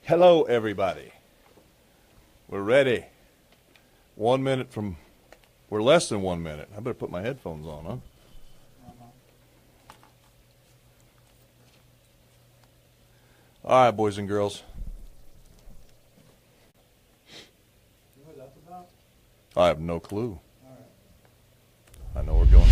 Hello, everybody. We're ready. 1 minute from, we're less than 1 minute. I better put my headphones on, huh? All right, boys and girls. I have no clue. I know we're going.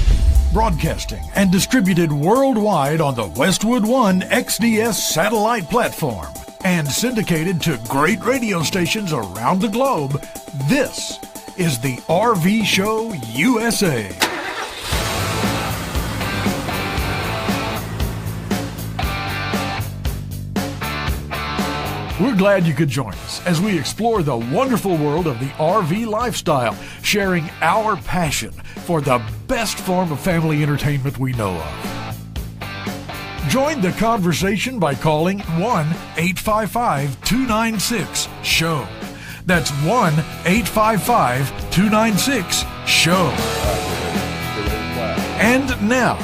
Broadcasting and distributed worldwide on the Westwood One XDS satellite platform and syndicated to great radio stations around the globe, this is the RV Show USA. We're glad you could join us as we explore the wonderful world of the RV lifestyle, sharing our passion for the best form of family entertainment we know of. Join the conversation by calling 1-855-296-SHOW. That's 1-855-296-SHOW. And now,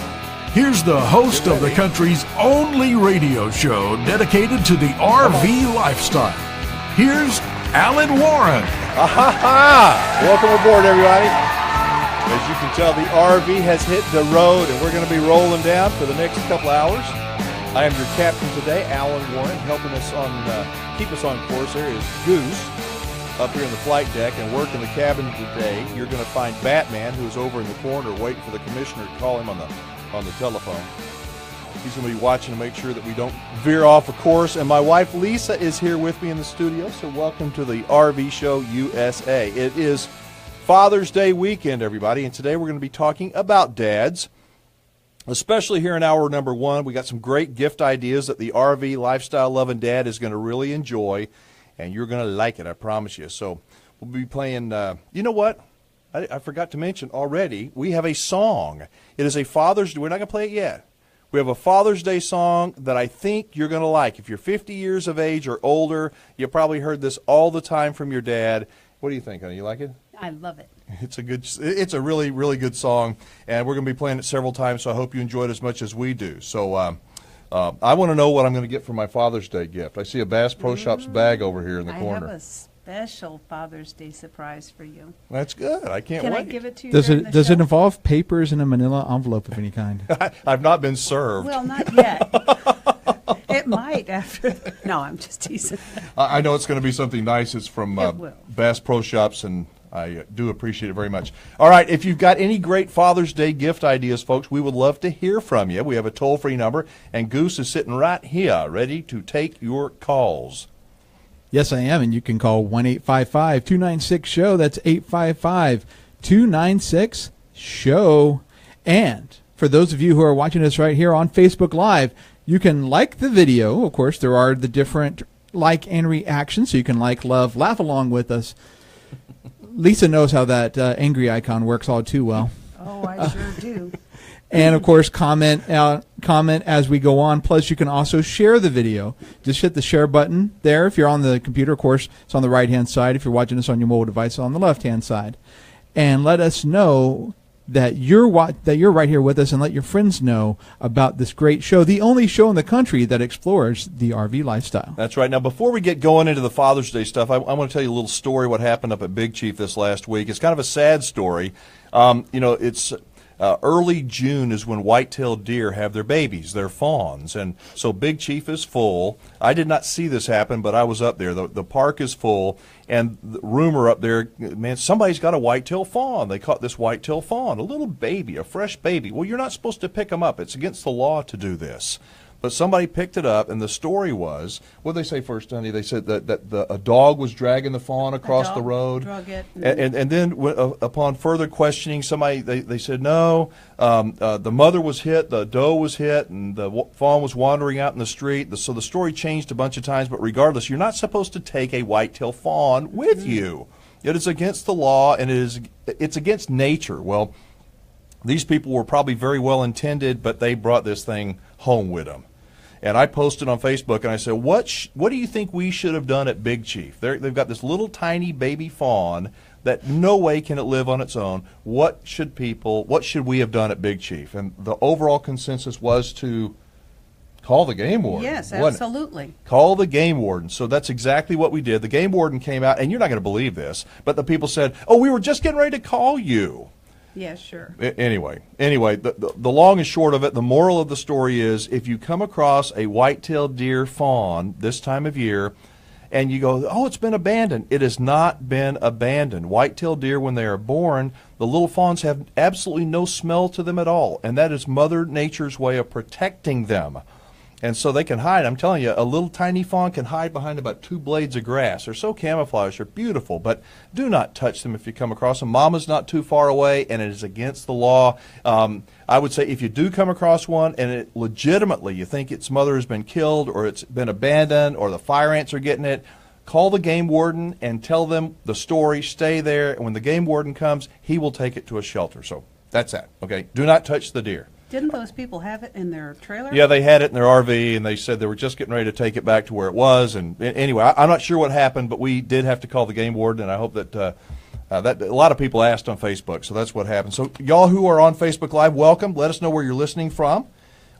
here's the host of the country's only radio show dedicated to the RV lifestyle. Here's Alan Warren. Welcome aboard, everybody. As you can tell, the RV has hit the road, and we're going to be rolling down for the next couple hours. I am your captain today, Alan Warren. Helping us on keep us on course there is Goose up here in the flight deck, and working the cabin today. You're going to find Batman, who is over in the corner waiting for the commissioner to call him on the telephone. He's going to be watching to make sure that we don't veer off a course. And my wife Lisa is here with me in the studio. So welcome to the RV Show USA. It is Father's Day weekend, everybody, and today we're going to be talking about dads, especially here in hour number one. We got some great gift ideas that the RV lifestyle loving dad is going to really enjoy, and you're going to like it, I promise you. So we'll be playing, you know what? I forgot to mention already, we have a song. It is a Father's Day. We're not going to play it yet. We have a Father's Day song that I think you're going to like. If you're 50 years of age or older, you probably heard this all the time from your dad. What do you think, honey? You like it? I love it. It's a really, really good song, and we're going to be playing it several times, so I hope you enjoy it as much as we do. So I want to know what I'm going to get for my Father's Day gift. I see a Bass Pro Shops bag over here in the corner. I have a special Father's Day surprise for you. That's good. I can't wait. Can I give it to you? Does it involve papers in a manila envelope of any kind? I've not been served. Well, not yet. It might after. No, I'm just teasing. I know it's going to be something nice. It's from will. Bass Pro Shops, and I do appreciate it very much. All right, if you've got any great Father's Day gift ideas, folks, we would love to hear from you. We have a toll-free number, and Goose is sitting right here ready to take your calls. Yes, I am, and you can call 1-855-296-SHOW. That's 855-296-SHOW. And for those of you who are watching us right here on Facebook Live, you can like the video. Of course, there are the different like and reactions, so you can like, love, laugh along with us. Lisa knows how that angry icon works all too well. Oh, I sure do. And, of course, comment as we go on. Plus, you can also share the video. Just hit the share button there. If you're on the computer, of course, it's on the right-hand side. If you're watching this on your mobile device, it's on the left-hand side. And let us know that you're right here with us, and let your friends know about this great show, the only show in the country that explores the RV lifestyle. That's right. Now, before we get going into the Father's Day stuff, I want to tell you a little story what happened up at Big Chief this last week. It's kind of a sad story. It's early June is when white-tailed deer have their babies, their fawns, and so Big Chief is full. I did not see this happen, but I was up there. The park is full, and the rumor up there, man, somebody's got a white-tailed fawn. They caught this white-tailed fawn, a little baby, a fresh baby. Well, you're not supposed to pick them up. It's against the law to do this. But somebody picked it up, and the story was, what did they say first, honey? They said that a dog was dragging the fawn across the road. Drug it. And then upon further questioning, they said, no, the mother was hit, the doe was hit, and the fawn was wandering out in the street. So the story changed a bunch of times, but regardless, you're not supposed to take a white-tailed fawn with you. It is against the law, and it's against nature. Well, these people were probably very well intended, but they brought this thing home with them. And I posted on Facebook, and I said, what do you think we should have done at Big Chief? They've got this little tiny baby fawn that no way can it live on its own. What should we have done at Big Chief? And the overall consensus was to call the game warden. Yes, wasn't it? absolutely. Call the game warden. So that's exactly what we did. The game warden came out, and you're not going to believe this, but the people said, "Oh, we were just getting ready to call you." Yeah, sure. Anyway, the long and short of it, the moral of the story is, if you come across a white-tailed deer fawn this time of year, and you go, "Oh, it's been abandoned," it has not been abandoned. White-tailed deer, when they are born, the little fawns have absolutely no smell to them at all, and that is Mother Nature's way of protecting them. And so they can hide. I'm telling you, a little tiny fawn can hide behind about 2 blades of grass. They're so camouflaged. They're beautiful, but do not touch them if you come across them. Mama's not too far away, and it is against the law. I would say if you do come across one and it legitimately you think its mother has been killed or it's been abandoned or the fire ants are getting it, call the game warden and tell them the story. Stay there, and when the game warden comes, he will take it to a shelter. So that's that. Okay, do not touch the deer. Didn't those people have it in their trailer? Yeah, they had it in their RV, and they said they were just getting ready to take it back to where it was. And anyway, I'm not sure what happened, but we did have to call the game warden, and I hope that that a lot of people asked on Facebook, so that's what happened. So y'all who are on Facebook Live, welcome. Let us know where you're listening from.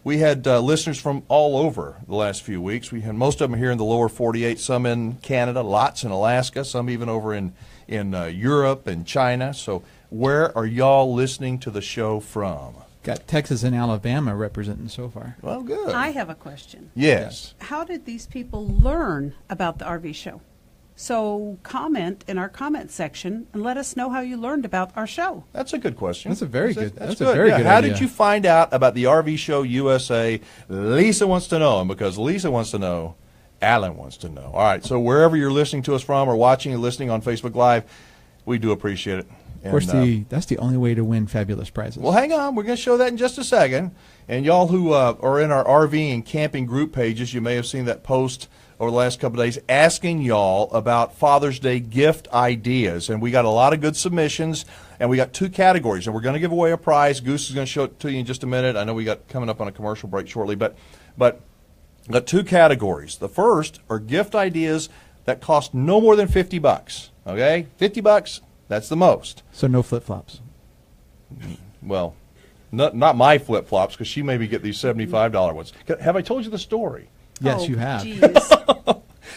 We had listeners from all over the last few weeks. We had most of them here in the lower 48, some in Canada, lots in Alaska, some even over in Europe and China. So where are y'all listening to the show from? Got Texas and Alabama representing so far. Well, good. I have a question. Yes. How did these people learn about the RV show? So comment in our comment section and let us know how you learned about our show. That's a good question. That's a very good. That's a very good How idea. did you find out about the RV Show USA? Lisa wants to know, and because Lisa wants to know, Alan wants to know. All right, so wherever you're listening to us from or watching or listening on Facebook Live, we do appreciate it. Of course, that's the only way to win fabulous prizes. Well, hang on. We're going to show that in just a second. And y'all who are in our RV and camping group pages, you may have seen that post over the last couple of days asking y'all about Father's Day gift ideas. And we got a lot of good submissions, and we got 2 categories. And we're going to give away a prize. Goose is going to show it to you in just a minute. I know we got coming up on a commercial break shortly, but got 2 categories. The first are gift ideas that cost no more than $50. Okay? $50, that's the most. So no flip-flops. Well, not my flip-flops, because she maybe get these $75 ones. Have I told you the story? Yes, you have. Geez.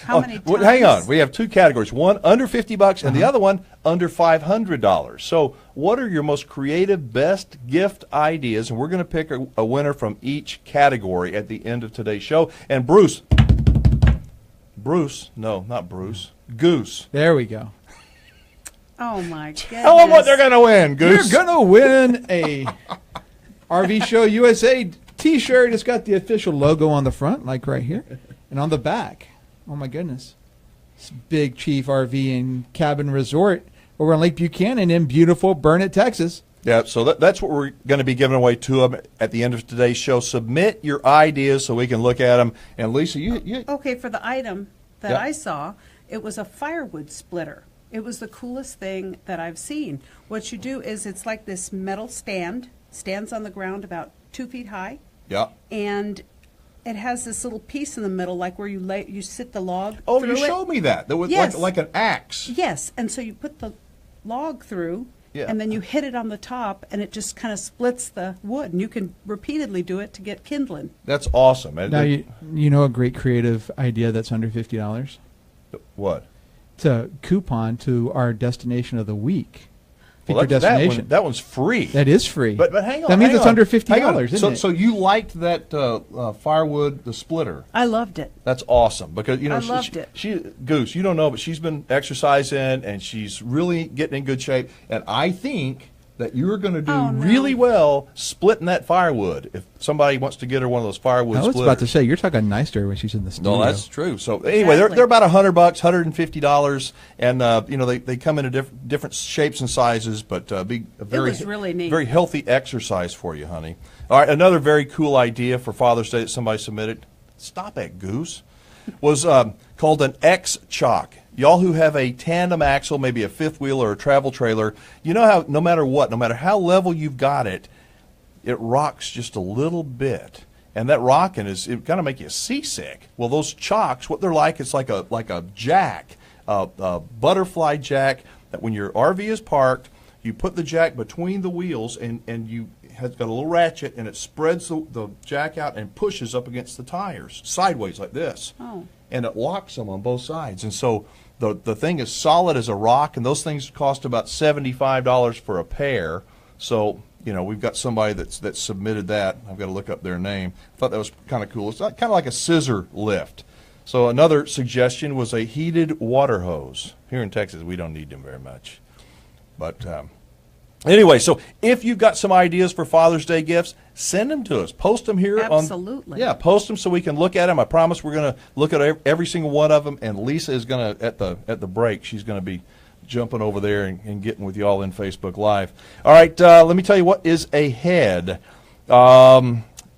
How many times? Well, hang on. We have 2 categories. One under $50 and the other one under $500. So what are your most creative, best gift ideas? And we're going to pick a winner from each category at the end of today's show. And Bruce, no, not Bruce, Goose. There we go. Oh, my goodness. Tell them what they're going to win, Goose. You're going to win a RV Show USA T-shirt. It's got the official logo on the front, like right here, and on the back. Oh, my goodness. It's Big Chief RV and Cabin Resort over on Lake Buchanan in beautiful Burnett, Texas. Yeah, so that's what we're going to be giving away to them at the end of today's show. Submit your ideas so we can look at them. And, Lisa, you Okay, for the item that Yeah. I saw, it was a firewood splitter. It was the coolest thing that I've seen. What you do is it's like this metal stands on the ground about 2 feet high, yeah. and it has this little piece in the middle, like where you sit the log Oh, through you it. showed me that. That was Yes. like an axe. Yes, and so you put the log through, Yeah. and then you hit it on the top, and it just kind of splits the wood, and you can repeatedly do it to get kindling. That's awesome. And Now, you know a great creative idea that's under $50? what? It's a coupon to our destination of the week. Feature Well, destination. that one's free. That is free. But hang on. That means hang it's on. under Hang on. $50, isn't it? So you liked that firewood, the splitter. I loved it. That's awesome because I loved it. She Goose, you don't know, but she's been exercising and she's really getting in good shape. And I think that you're going to do Oh, no. really well splitting that firewood. If somebody wants to get her one of those firewood I was splitters. about to say, you're talking nice to her when she's in the studio. No, that's true. So anyway, Exactly. they're about $100, $150, and they come in different shapes and sizes, but be a very was really neat. very healthy exercise for you, honey. All right, another very cool idea for Father's Day that somebody submitted. Stop it, Goose. Was called an X Chock. Y'all who have a tandem axle, maybe a fifth wheel or a travel trailer, you know how no matter how level you've got it, it rocks just a little bit. And that rocking it kind of make you seasick. Well, those chocks, what they're like, it's like a jack, a butterfly jack, that when your RV is parked, You put the jack between the wheels, and you has got a little ratchet, and it spreads the jack out and pushes up against the tires sideways like this. Oh. And it locks them on both sides. And so the thing is solid as a rock, and those things cost about $75 for a pair. So, you know, we've got somebody that's submitted that. I've got to look up their name. I thought that was kind of cool. It's kind of like a scissor lift. So another suggestion was a heated water hose. Here in Texas, we don't need them very much. But anyway, so if you've got some ideas for Father's Day gifts, send them to us. Post them here. Absolutely. Yeah, post them so we can look at them. I promise we're going to look at every single one of them. And Lisa is going to, at the break, she's going to be jumping over there and getting with you all in Facebook Live. All right, let me tell you what is ahead.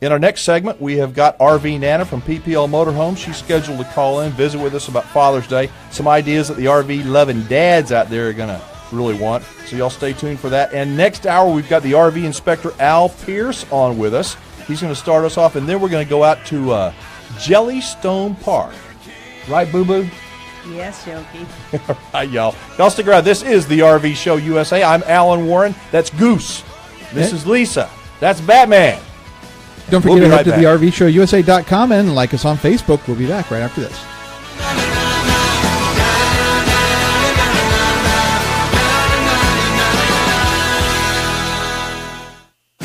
In our next segment, we have got RV Nana from PPL Motorhomes. She's scheduled to call in, visit with us about Father's Day. Some ideas that the RV-loving dads out there are going to really want. So y'all stay tuned for that. And next hour, we've got the RV inspector, Al Pierce, on with us. He's going to start us off, and then we're going to go out to Jellystone Park. Right, boo-boo? Yes, Yogi. All right, y'all. Y'all stick around. This is the RV Show USA. I'm Alan Warren. That's Goose. This is Lisa. That's Batman. Don't forget to head to the RVShowUSA.com and like us on Facebook. We'll be back right after this.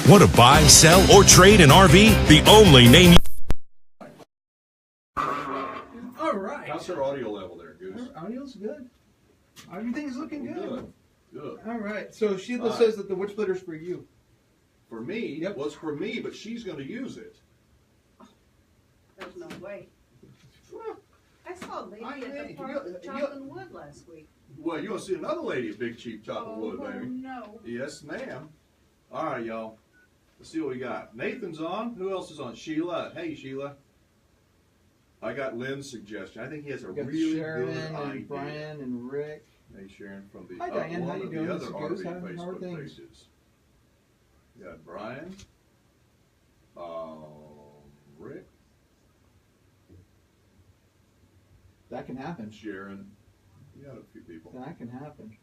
Want to buy, sell, or trade an RV? The only name. All right. How's her audio level there, Goose? Audio's good. Everything's looking good. Good. All right. So Sheila says that the wood splitter's for you. For me? Yep. Well, it's for me, but she's going to use it. There's no way. I saw a lady at the You park chopping wood last week. Well, you want to see another lady at Big Cheap chopping wood, Oh, baby. no. Yes, ma'am. All right, y'all. Let's see what we got. Nathan's on. Who else is on? Sheila. Hey, Sheila. I got Lynn's suggestion. I think he has a really Sharon good and idea. Brian and Rick. Hey, Sharon from the Hi, Diane. How one you of doing? the This other is Goose. RV How are Facebook things? pages. We got Brian. Rick. That can happen. Sharon. We got a few people. That can happen.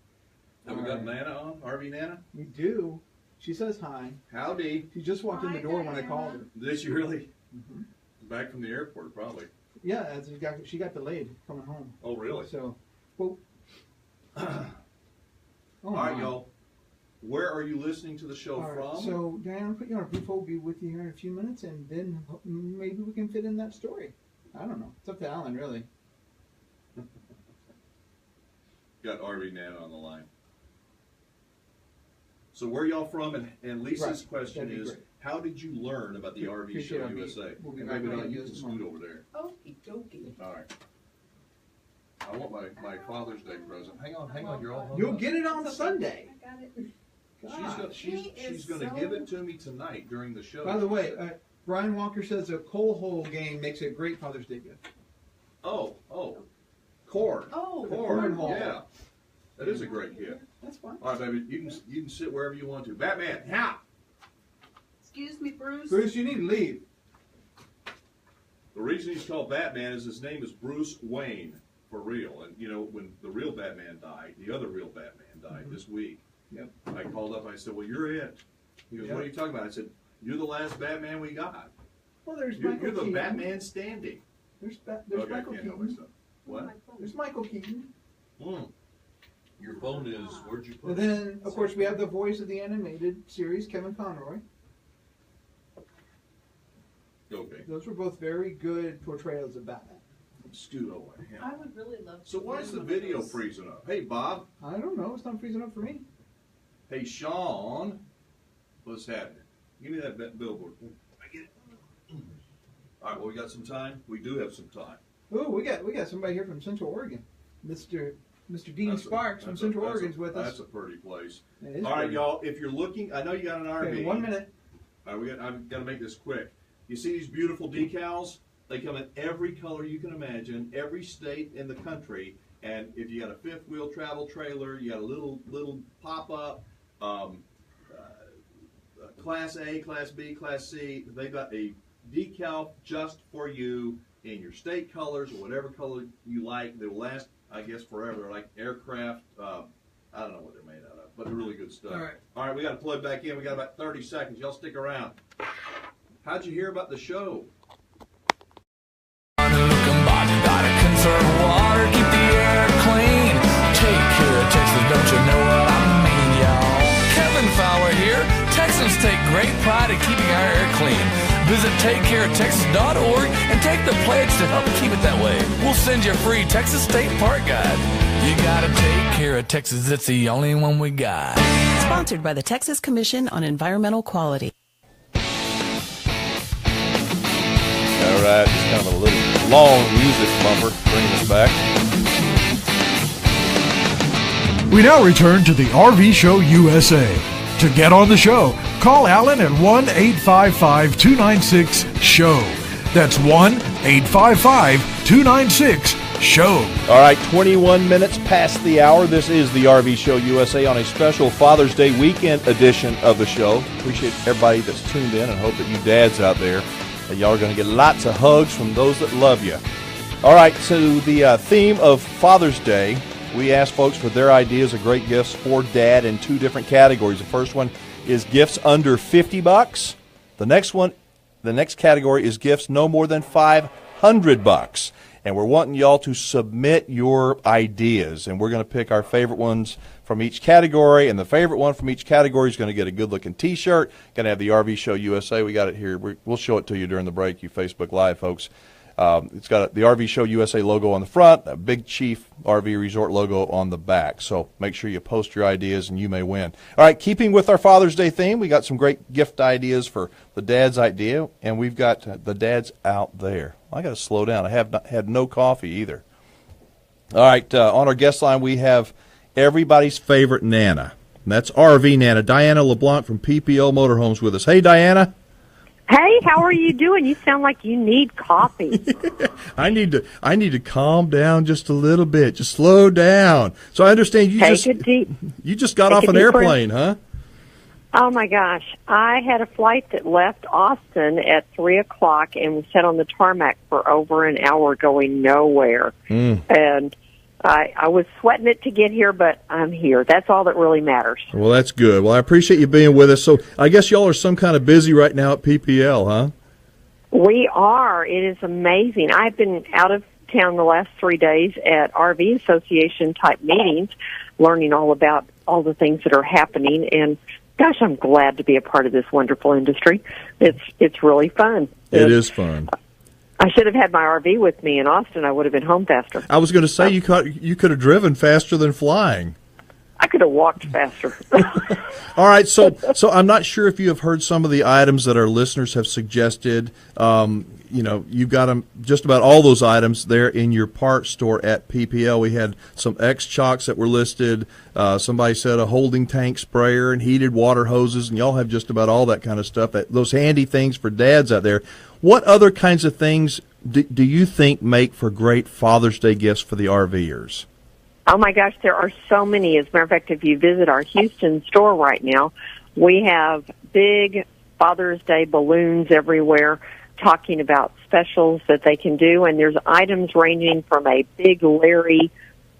Have we got Nana on? RV Nana? We do. She says hi. Howdy. She just walked in the door when I called her. Did you really? Mm-hmm. Back from the airport, probably. Yeah, she got delayed coming home. Oh, really? So, well. All right, y'all. Where are you listening to the show from? So, Diane, I'll put you on a brief hold. We'll be with you here in a few minutes, and then maybe we can fit in that story. I don't know. It's up to Alan, really. Got RV Nana on the line. So where y'all from? And Lisa's question is, great. how did you learn about the RV Appreciate Show our USA? We'll be And back maybe right you in can just a scoot moment. over there. Okie dokie. All right. I want my Father's Day present. Hang on, you're all hung You'll up. get it on Sunday. I got it. She's going to give it to me tonight during the show. By the way, Brian Walker says a coal hole game makes a great Father's Day gift. Oh, corn. Oh, cornhole. Yeah, that is a great gift. That's fine. All right, baby, you can sit wherever you want to. Batman, how? excuse me, Bruce. Bruce, you need to leave. The reason he's called Batman is his name is Bruce Wayne, for real. And, you know, when the real Batman died, the other real Batman died this week. Yep. I called up, I said, well, you're it. He goes, what are you talking about? I said, you're the last Batman we got. Well, there's You're Michael the Keaton. Batman standing. There's Okay, Michael I can't help Keaton. myself. What? There's Michael Keaton. Your phone is, where'd you put And it? then, of course, we have the voice of the animated series, Kevin Conroy. Okay, Those were both very good portrayals of Batman. scoot over. Yeah. I would really love to. So why is do the one of video those. freezing up? Hey, Bob. I don't know. It's not freezing up for me. Hey, Sean. What's happening? Give me that billboard. I get it. All right, well, we got some time? We do have some time. Oh, we got somebody here from Central Oregon. Mr. Dean That's Sparks from Central Oregon's with us. That's a pretty place. It is All right, pretty. y'all, if you're looking, I know you got an RV. Okay, 1 minute. All right, I've got to make this quick. You see these beautiful decals? They come in every color you can imagine, every state in the country. And if you got a fifth wheel travel trailer, you got a little pop-up, Class A, Class B, Class C, they've got a decal just for you in your state colors or whatever color you like. They will last, I guess, forever. They're like aircraft, I don't know what they're made out of. but really good stuff. All right, we got to plug back in. We got about 30 seconds. Y'all stick around. How'd you hear about the show? Gotta conserve water, keep the air clean. Take care of Texas, don't you know what I mean, y'all? Kevin Fowler here. Texans take great pride in keeping our air clean. Visit TakeCareOfTexas.org and take the pledge to help keep it that way. We'll send you a free Texas State Park Guide. You gotta take care of Texas, it's the only one we got. Sponsored by the Texas Commission on Environmental Quality. All right, just kind of a little long music bumper bringing us back. We now return to the RV Show USA. To get on the show, call Alan at 1-855-296-SHOW. That's 1-855-296-SHOW. All right, 21 minutes past the hour. This is the RV Show USA on a special Father's Day weekend edition of the show. Appreciate everybody that's tuned in and hope that you dads out there, y'all are going to get lots of hugs from those that love you. All right, so the theme of Father's Day, we asked folks for their ideas of great gifts for dad in two different categories. The first one is gifts under $50. The next category is gifts no more than $500. And we're wanting y'all to submit your ideas, and we're going to pick our favorite ones from each category, and the favorite one from each category is going to get a good-looking T-shirt. Going to have the RV Show USA. We got it here. We'll show it to you during the break, you Facebook Live folks. It's got the RV Show USA logo on the front, a Big Chief RV Resort logo on the back. So make sure you post your ideas, and you may win. All right, keeping with our Father's Day theme, we got some great gift ideas for the dad's idea, and we've got the dads out there. I got to slow down. I have not had no coffee either. All right, on our guest line, we have everybody's favorite Nana. And that's RV Nana, Diana LeBlanc from PPL Motorhomes with us. Hey, Diana. Hey, how are you doing? You sound like you need coffee. I need to calm down just a little bit. Just slow down. So I understand you just got off an airplane, huh? Oh my gosh. I had a flight that left Austin at 3:00 and was set on the tarmac for over an hour going nowhere. And I was sweating it to get here, but I'm here. That's all that really matters. Well, that's good. Well, I appreciate you being with us. So I guess y'all are some kind of busy right now at PPL, huh? We are. It is amazing. I've been out of town the last 3 days at RV Association type meetings, learning all about all the things that are happening. And gosh, I'm glad to be a part of this wonderful industry. It's really fun. It is fun. I should have had my RV with me in Austin. I would have been home faster. I was going to say you could have driven faster than flying. I could have walked faster. All right, so I'm not sure if you have heard some of the items that our listeners have suggested. You've got them, just about all those items there in your parts store at PPL. We had some X-Chocks that were listed. Somebody said a holding tank sprayer and heated water hoses, and y'all have just about all that kind of stuff, those handy things for dads out there. What other kinds of things do you think make for great Father's Day gifts for the RVers? Oh, my gosh, there are so many. As a matter of fact, if you visit our Houston store right now, we have big Father's Day balloons everywhere talking about specials that they can do, and there's items ranging from a big Larry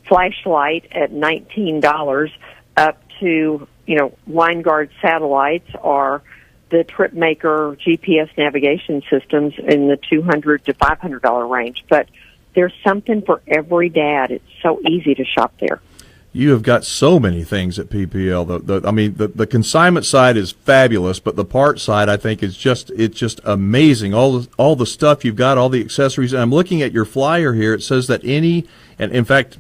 flashlight at $19 up to, line guard satellites or the Trip Maker GPS navigation systems in the $200 to $500 range. But there's something for every dad. It's so easy to shop there. You have got so many things at PPL. The consignment side is fabulous, but the part side, I think, it's just amazing. All the stuff you've got, all the accessories. And I'm looking at your flyer here. It says that and in fact,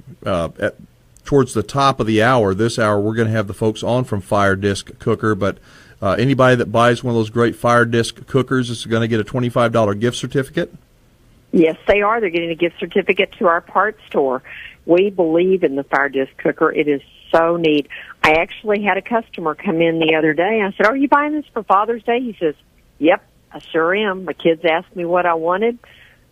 towards the top of the hour, this hour, we're going to have the folks on from Fire Disc Cooker, but anybody that buys one of those great Fire Disc cookers is going to get a $25 gift certificate? Yes, they are. They're getting a gift certificate to our parts store. We believe in the Fire Disc Cooker. It is so neat. I actually had a customer come in the other day. I said, "Are you buying this for Father's Day?" He says, "Yep, I sure am. My kids asked me what I wanted.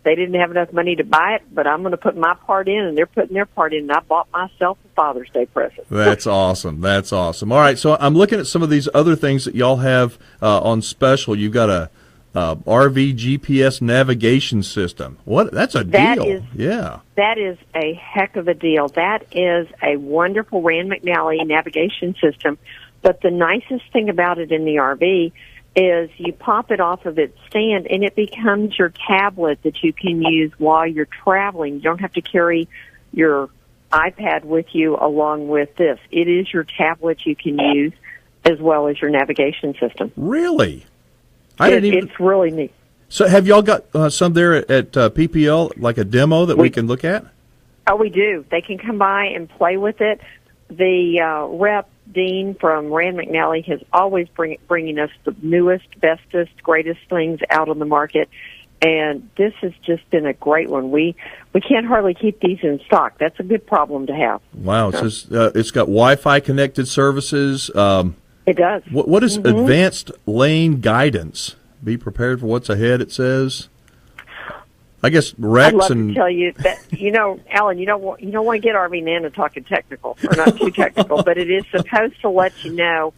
They didn't have enough money to buy it, but I'm going to put my part in, and they're putting their part in, and I bought myself a Father's Day present." That's awesome. That's awesome. All right, so I'm looking at some of these other things that y'all have on special. You've got RV GPS navigation system. What? That's a deal. That is a heck of a deal. That is a wonderful Rand McNally navigation system. But the nicest thing about it in the RV is you pop it off of its stand, and it becomes your tablet that you can use while you're traveling. You don't have to carry your iPad with you along with this. It is your tablet you can use as well as your navigation system. Really? It's really neat. So have y'all got some there at PPL, like a demo that we can look at? Oh, we do. They can come by and play with it. The rep, Dean from Rand McNally, has always bringing us the newest, bestest, greatest things out on the market. And this has just been a great one. We can't hardly keep these in stock. That's a good problem to have. Wow. It says it's got Wi-Fi connected services. It does. What is advanced lane guidance? Be prepared for what's ahead, it says. I guess wrecks. I'd love to tell you that, Alan, you don't want to get RV Nana talking technical, or not too technical, but it is supposed to let you know,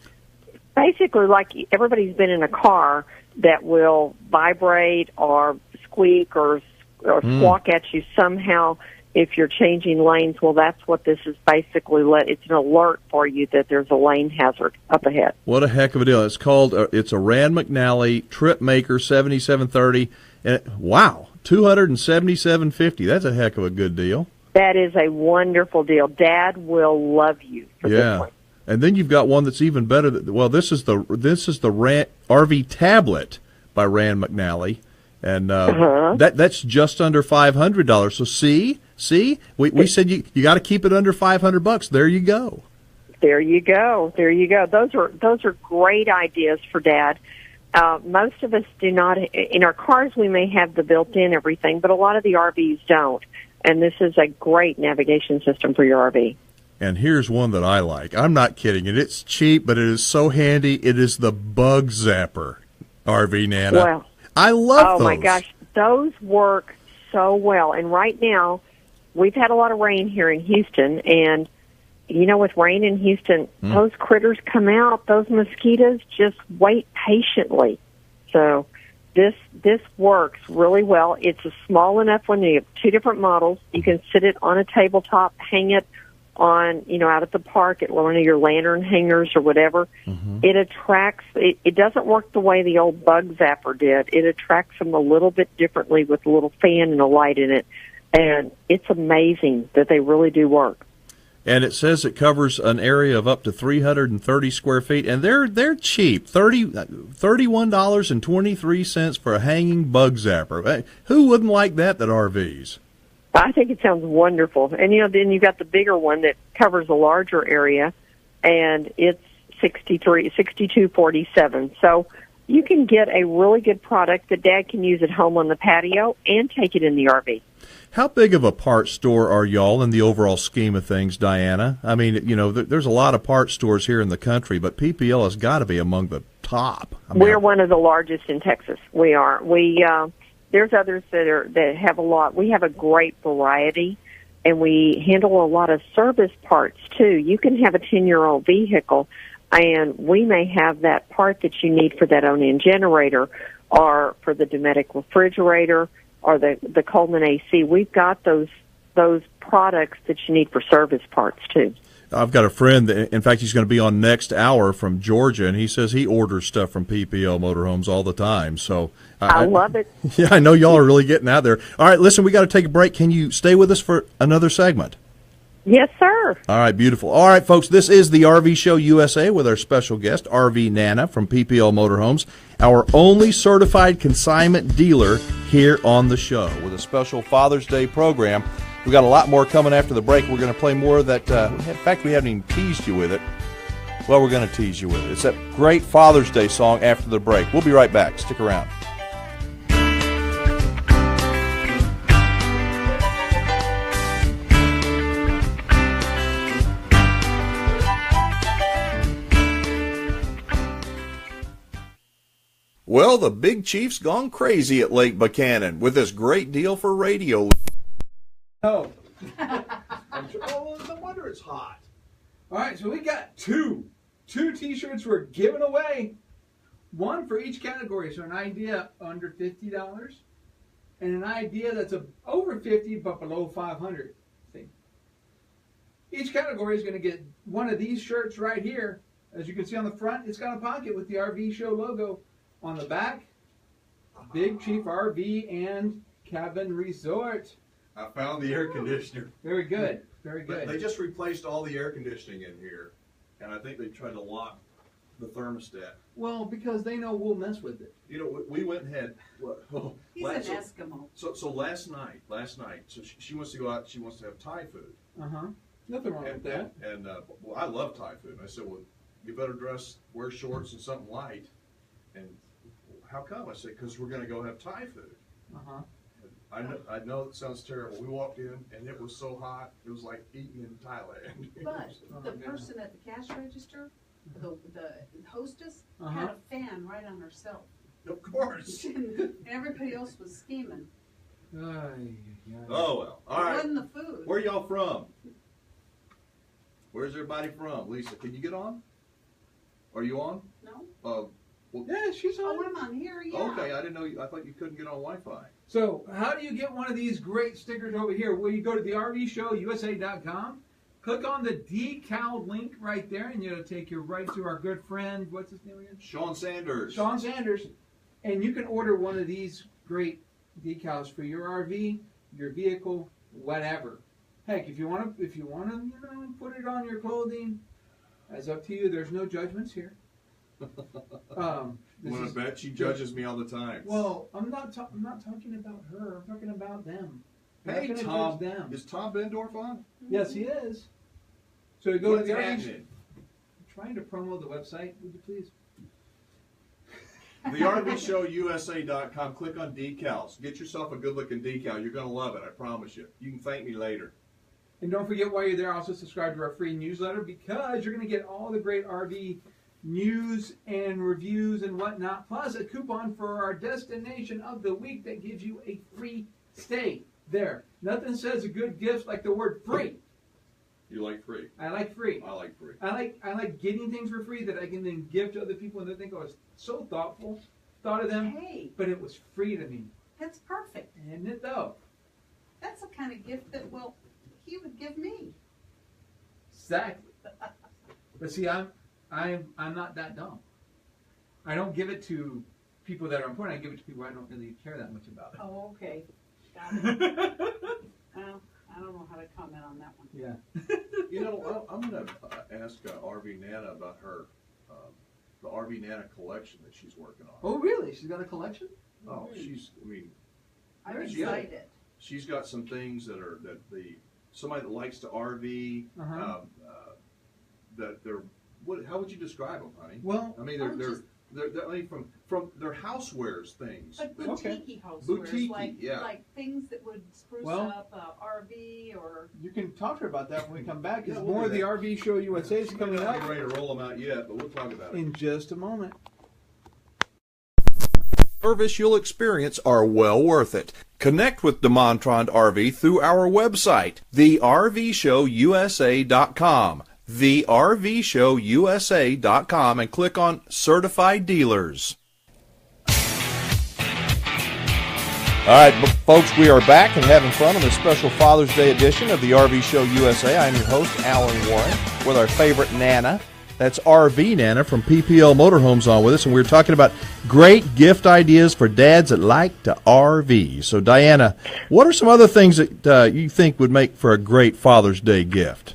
basically like everybody's been in a car that will vibrate or squeak or squawk at you somehow if you're changing lanes. Well, that's what this is basically. It's an alert for you that there's a lane hazard up ahead. What a heck of a deal. It's called, it's a Rand McNally Trip Maker 7730. And wow, $277.50. That's a heck of a good deal. That is a wonderful deal. Dad will love you for this one. And then you've got one that's even better. Well, this is the RV tablet by Rand McNally, and that's just under $500. So see, we said you got to keep it under $500. There you go. There you go. Those are great ideas for Dad. Most of us do not. In our cars, we may have the built-in everything, but a lot of the RVs don't. And this is a great navigation system for your RV. And here's one that I like. I'm not kidding. It's cheap, but it is so handy. It is the Bug Zapper RV Nana. Well, I love those. Oh, my gosh. Those work so well. And right now, we've had a lot of rain here in Houston. And, with rain in Houston, those critters come out. Those mosquitoes just wait patiently. So this works really well. It's a small enough one. You have two different models. You can sit it on a tabletop, hang it on, out at the park at one of your lantern hangers or whatever. It attracts, it doesn't work the way the old Bug Zapper did. It attracts them a little bit differently with a little fan and a light in it. And it's amazing that they really do work. And it says it covers an area of up to 330 square feet, and they're cheap, $31.23 for a hanging Bug Zapper. Who wouldn't like that RVs? I think it sounds wonderful. And, then you've got the bigger one that covers a larger area, and it's $62.47. So you can get a really good product that Dad can use at home on the patio and take it in the RV. How big of a parts store are y'all in the overall scheme of things, Diana? I mean, there's a lot of parts stores here in the country, but PPL has got to be among the top. We're one of the largest in Texas. We are. There's others that have a lot. We have a great variety, and we handle a lot of service parts, too. You can have a 10-year-old vehicle, and we may have that part that you need for that own-in generator or for the Dometic refrigerator or the Coleman AC. We've got those products that you need for service parts, too. I've got a friend that, in fact, he's going to be on next hour from Georgia, and he says he orders stuff from PPL Motorhomes all the time. So I love it. Yeah, I know y'all are really getting out there. All right, listen, we got to take a break. Can you stay with us for another segment? Yes, sir. All right, beautiful. All right, folks, this is the RV Show USA with our special guest, RV Nana from PPL Motorhomes, our only certified consignment dealer here on the show with a special Father's Day program. We got a lot more coming after the break. We're going to play more of that. In fact, we haven't even teased you with it. Well, we're going to tease you with it. It's that great Father's Day song after the break. We'll be right back. Stick around. Well, the Big Chief's gone crazy at Lake Buchanan with this great deal for radio. Oh. Oh, no wonder it's hot. All right, so we got two T-shirts we're giving away. One for each category. So an idea under $50, and an idea that's over 50 but below 500. See, each category is going to get one of these shirts right here. As you can see on the front, it's got a pocket with the RV Show logo. On the back, Big Chief RV and Cabin Resort. I found the air conditioner. Very good. Very good. They just replaced all the air conditioning in here, and I think they tried to lock the thermostat. Well, because they know we'll mess with it. You know, we went and had. He's an Eskimo. So last night, so she wants to go out. She wants to have Thai food. Nothing wrong with that. And well, I love Thai food. And I said, well, you better wear shorts and something light. And how come? I said, because we're going to go have Thai food. I know it sounds terrible. We walked in and it was so hot. It was like eating in Thailand. But the person at the cash register, the hostess, had a fan right on herself. Of course. And everybody else was steaming. Oh well. All right. It wasn't the food. Where y'all from? Where's everybody from? Lisa, can you get on? Are you on? No. Well, yeah, she's on. Oh, I'm on here, yeah. Okay, I didn't know. I thought you couldn't get on Wi-Fi. So, how do you get one of these great stickers over here? Well, you go to the RVShowUSA.com, click on the decal link right there, and it'll take you right to our good friend. What's his name again? Sean Sanders. Sean Sanders, and you can order one of these great decals for your RV, your vehicle, whatever. Heck, if you want to, put it on your clothing, that's up to you. There's no judgments here. I'm gonna bet she judges me all the time. Well, I'm not talking about her. I'm talking about them. Hey, Tom. Is Tom Bendorf on? Yes, he is. So you go What's to the happening? I'm trying to promo the website. Would you please? The RVShowUSA.com. Click on decals. Get yourself a good-looking decal. You're gonna love it. I promise you. You can thank me later. And don't forget, while you're there, also subscribe to our free newsletter, because you're going to get all the great RV news and reviews and whatnot, plus a coupon for our destination of the week that gives you a free stay there. Nothing says a good gift like the word free. You like free? I like free. I like free. I like getting things for free that I can then give to other people, and they think I was so thoughtful, thought of them, but it was free to me. That's perfect. Isn't it, though? That's the kind of gift that, well, he would give me. Exactly. But see, I'm not that dumb. I don't give it to people that are important. I give it to people I don't really care that much about. Oh, okay. Got it. Well, I don't know how to comment on that one. Yeah. You know, I'm going to ask RV Nana about her, the RV Nana collection that she's working on. Oh, really? She's got a collection? Oh, I'm excited. She's got some things that somebody that likes to RV, that they're, how would you describe them, honey? Well, I mean, they're from their housewares things. But boutique housewares, Boutique-y, like things that would spruce up a RV or. You can talk to her about that when we come back. Because we'll more of the RV Show USA is coming up. I'm not ready to roll them out yet, but we'll talk about it in just a moment. Service you'll experience are well worth it. Connect with DeMontrond RV through our website, thervshowusa.com, thervshowusa.com, and click on Certified Dealers. All right, folks, we are back and having fun on this special Father's Day edition of the RV Show USA. I'm your host, Alan Warren, with our favorite Nana. That's RV Nana from PPL Motorhomes on with us, and we're talking about great gift ideas for dads that like to RV. So, Diana, what are some other things that you think would make for a great Father's Day gift?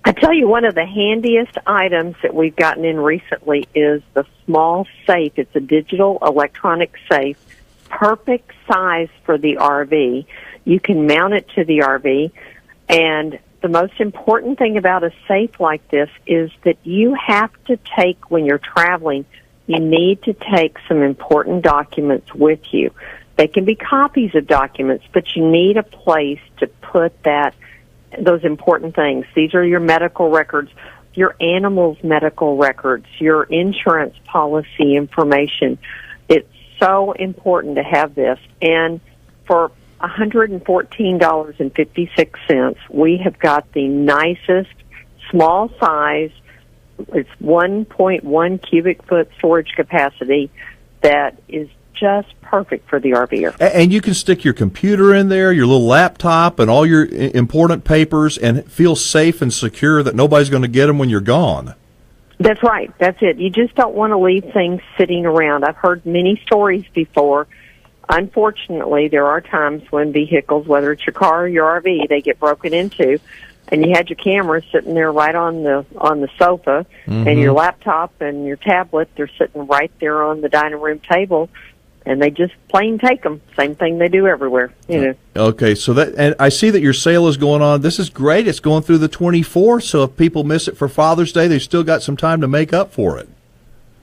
I tell you, one of the handiest items that we've gotten in recently is the small safe. It's a digital electronic safe, perfect size for the RV. You can mount it to the RV, and the most important thing about a safe like this is that you have to take, when you're traveling, you need to take some important documents with you. They can be copies of documents, but you need a place to put those important things. These are your medical records, your animal's medical records, your insurance policy information. It's so important to have this. And for $114.56, we have got the nicest small size It's 1.1 cubic foot storage capacity that is just perfect for the RVer. And you can stick your computer in there, your little laptop, and all your important papers, and feel safe and secure that nobody's going to get them when you're gone. That's right. That's it. You just don't want to leave things sitting around. I've heard many stories before. Unfortunately, there are times when vehicles, whether it's your car or your RV, they get broken into, and you had your camera sitting there right on the sofa, and your laptop and your tablet, they're sitting right there on the dining room table, and they just plain take them. Same thing they do everywhere, you know. Okay, so that, and I see that your sale is going on. This is great. It's going through the 24th, so if people miss it for Father's Day, they've still got some time to make up for it.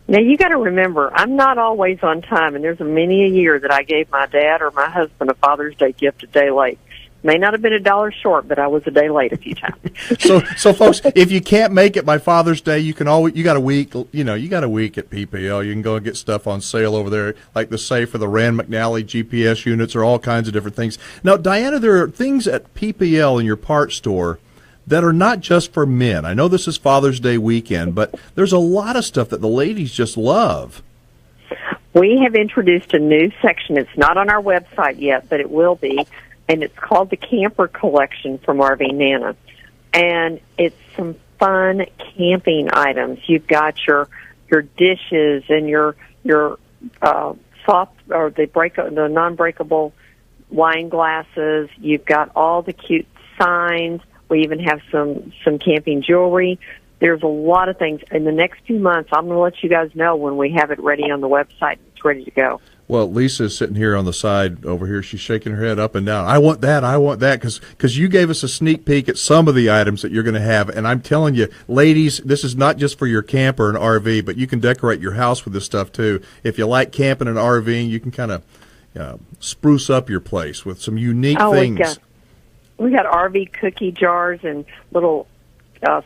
Now, you got to remember, I'm not always on time, and there's many a year that I gave my dad or my husband a Father's Day gift a day late. May not have been $1 short, but I was a day late a few times. So folks, if you can't make it by Father's Day, you can always, you got a week at PPL. You can go and get stuff on sale over there, like the safe for the Rand McNally GPS units, or all kinds of different things. Now, Diana, there are things at PPL in your parts store that are not just for men. I know this is Father's Day weekend, but there's a lot of stuff that the ladies just love. We have introduced a new section. It's not on our website yet, but it will be, and it's called the Camper Collection from RV Nana. And it's some fun camping items. You've got your dishes and your soft, or the non-breakable wine glasses. You've got all the cute signs. We even have some camping jewelry. There's a lot of things. In the next few months, I'm going to let you guys know when we have it ready on the website. It's ready to go. Well, Lisa's sitting here on the side over here. She's shaking her head up and down. I want that, because you gave us a sneak peek at some of the items that you're going to have. And I'm telling you, ladies, this is not just for your camper and RV, but you can decorate your house with this stuff too. If you like camping and RVing, you can kind of spruce up your place with some unique things. We got RV cookie jars and little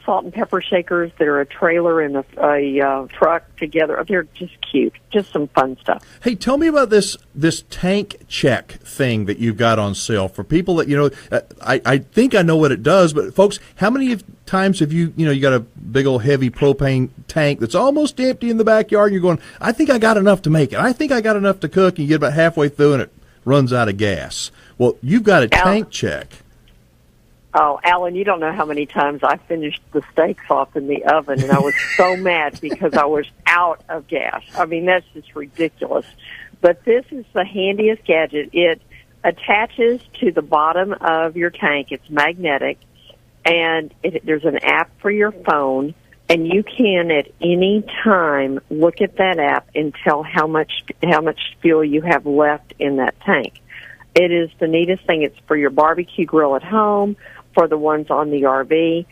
salt and pepper shakers that are a trailer and a truck together. They're just cute. Just some fun stuff. Hey, tell me about this tank check thing that you've got on sale for people that, I think I know what it does, but folks, how many times have you got a big old heavy propane tank that's almost empty in the backyard, and you're going, I think I got enough to make it. I think I got enough to cook, and you get about halfway through and it runs out of gas. Well, you've got a tank check. Oh, Alan, you don't know how many times I finished the steaks off in the oven, and I was so mad because I was out of gas. I mean, that's just ridiculous. But this is the handiest gadget. It attaches to the bottom of your tank. It's magnetic, and there's an app for your phone, and you can at any time look at that app and tell how much fuel you have left in that tank. It is the neatest thing. It's for your barbecue grill at home, for the ones on the RV.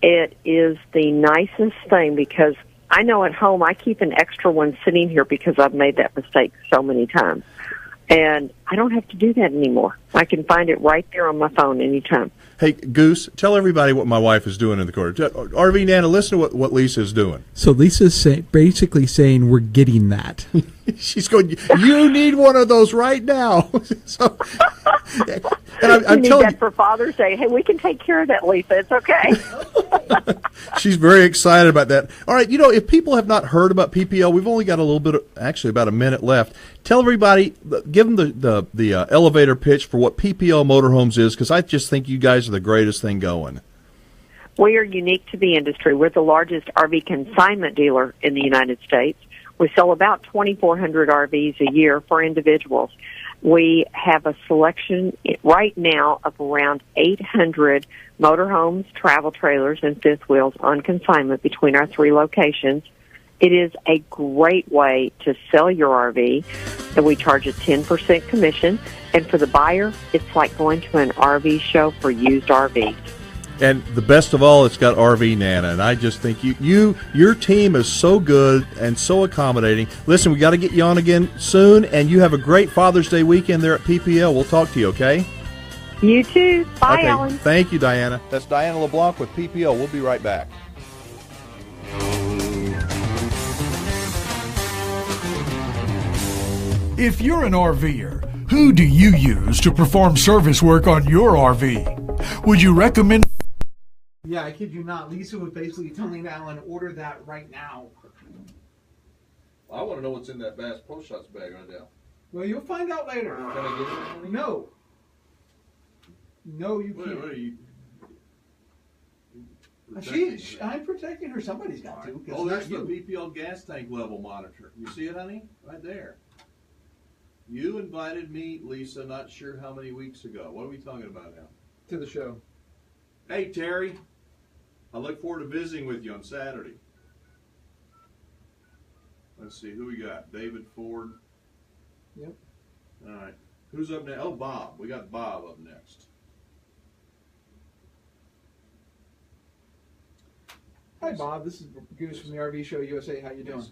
It is the nicest thing, because I know at home I keep an extra one sitting here because I've made that mistake so many times. And I don't have to do that anymore. I can find it right there on my phone anytime. Hey, Goose, tell everybody what my wife is doing in the corner. RV Nana, listen to what Lisa's doing. So Lisa's basically saying we're getting that. She's going, you need one of those right now. So, and I'm you need telling that for Father's Day. Hey, we can take care of that, Lisa. It's okay. She's very excited about that. All right, if people have not heard about PPL, we've only got a little bit, actually about a minute left. Tell everybody, give them the elevator pitch for what PPL Motorhomes is, because I just think you guys are the greatest thing going. We are unique to the industry. We're the largest RV consignment dealer in the United States. We sell about 2,400 RVs a year for individuals. We have a selection right now of around 800 motorhomes, travel trailers, and fifth wheels on consignment between our 3 locations. It is a great way to sell your RV, and we charge a 10% commission. And for the buyer, it's like going to an RV show for used RVs. And the best of all, it's got RV Nana, and I just think your team is so good and so accommodating. Listen, we got to get you on again soon, and you have a great Father's Day weekend there at PPL. We'll talk to you, okay? You too. Bye, okay. Alan. Thank you, Diana. That's Diana LeBlanc with PPL. We'll be right back. If you're an RVer, who do you use to perform service work on your RV? Would you recommend Yeah, I kid you not. Lisa was basically telling Alan, order that right now. I want to know what's in that Bass Pro Shots bag right now. Well, you'll find out later. Can I get it? No. No, you can't. What are you? I'm protecting her. Somebody's got to. Oh, there's the PPL gas tank level monitor. You see it, honey? Right there. You invited me, Lisa, not sure how many weeks ago. What are we talking about now? To the show. Hey, Terry. I look forward to visiting with you on Saturday. Let's see, who we got? David Ford. Yep. All right. Who's up next? Oh, Bob. We got Bob up next. Hi, Bob. This is Goose from the RV Show USA. How you doing?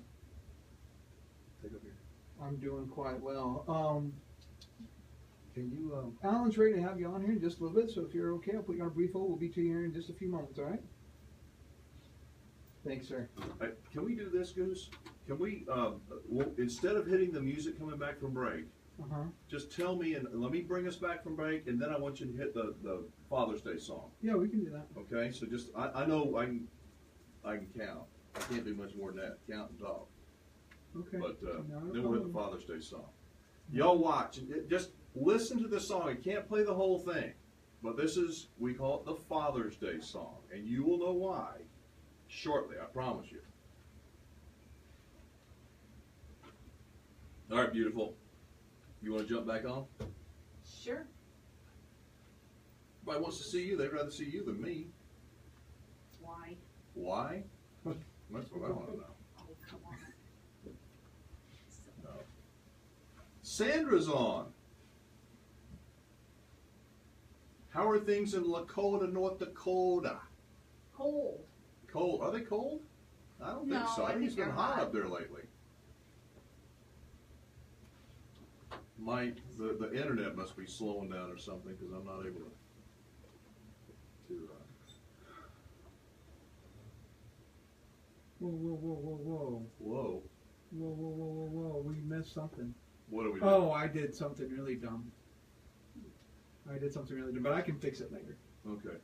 Take up here. I'm doing quite well. Can you? Alan's ready to have you on here in just a little bit, so if you're okay, I'll put you on a brief hold. We'll be to you here in just a few moments, all right? Thanks, sir. Can we do this, Goose? Can we, instead of hitting the music coming back from break, just tell me, and let me bring us back from break, and then I want you to hit the Father's Day song. Yeah, we can do that. Okay, so just, I know I can count. I can't do much more than that, count and talk. Okay. But then we'll hit the Father's Day song. Y'all watch, just listen to the song. I can't play the whole thing, but this is, we call it the Father's Day song, and you will know why shortly, I promise you. All right, beautiful. You want to jump back on? Sure. Everybody wants to see you. They'd rather see you than me. Why? Why? That's what I want to know. Oh, come on. No. Sandra's on. How are things in Lakota, North Dakota? Cold. Cold. Are they cold? I don't think so. I think it's been hot up there lately. The internet must be slowing down or something because I'm not able to Whoa, whoa, whoa, whoa, whoa. Whoa. Whoa, whoa, whoa, whoa, whoa. We missed something. What are we doing? Oh, I did something really dumb. But I can fix it later. Okay.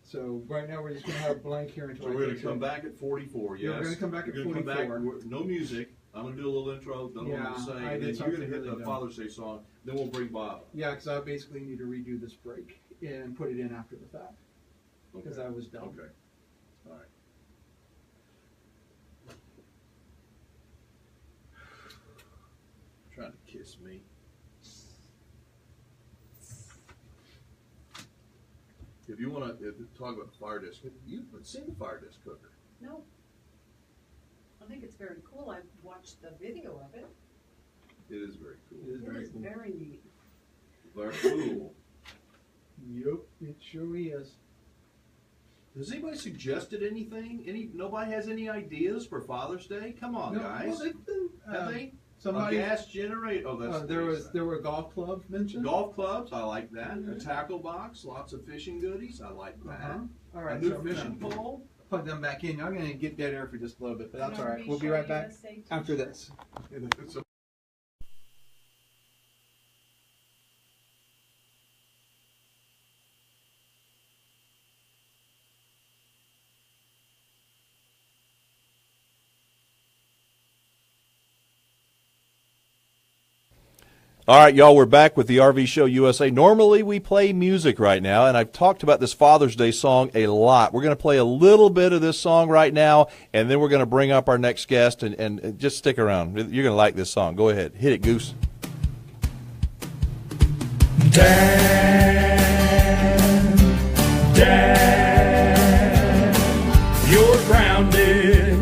So right now we're just going to have blank here until So we're going to come back at 44, yes? Yeah, we're going to come back at 44. No music. I'm going to do a little intro, don't know what to say. And then you're going to hit the Father's Day song. Then we'll bring Bob. Yeah, because I basically need to redo this break and put it in after the fact. Because I was dumb. Okay. All right. Trying to kiss me. If you want to talk about the fire disk, you've seen the fire disk cooker. No. I think it's very cool. I've watched the video of it. It is very cool. It is very neat. Very cool. Yep, it sure is. Has anybody suggested anything? Nobody has any ideas for Father's Day? Come on, guys. Well, they've been, have they? Somebody, a gas generator. Oh, that's there were golf clubs mentioned. Golf clubs, I like that. A tackle box, lots of fishing goodies, I like that. All right, a new fishing pole. Plug them back in. I'm going to get dead air for just a little bit, but that's all right. We'll be right back after this. All right, y'all, we're back with the RV Show USA. Normally we play music right now, and I've talked about this Father's Day song a lot. We're going to play a little bit of this song right now, and then we're going to bring up our next guest, and just stick around. You're going to like this song. Go ahead. Hit it, Goose. Dad, you're grounded.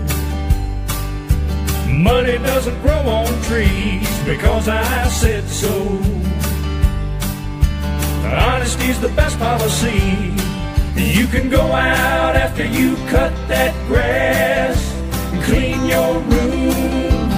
Money doesn't grow on trees because I said so. Honesty's the best policy. You can go out after you cut that grass and clean your room.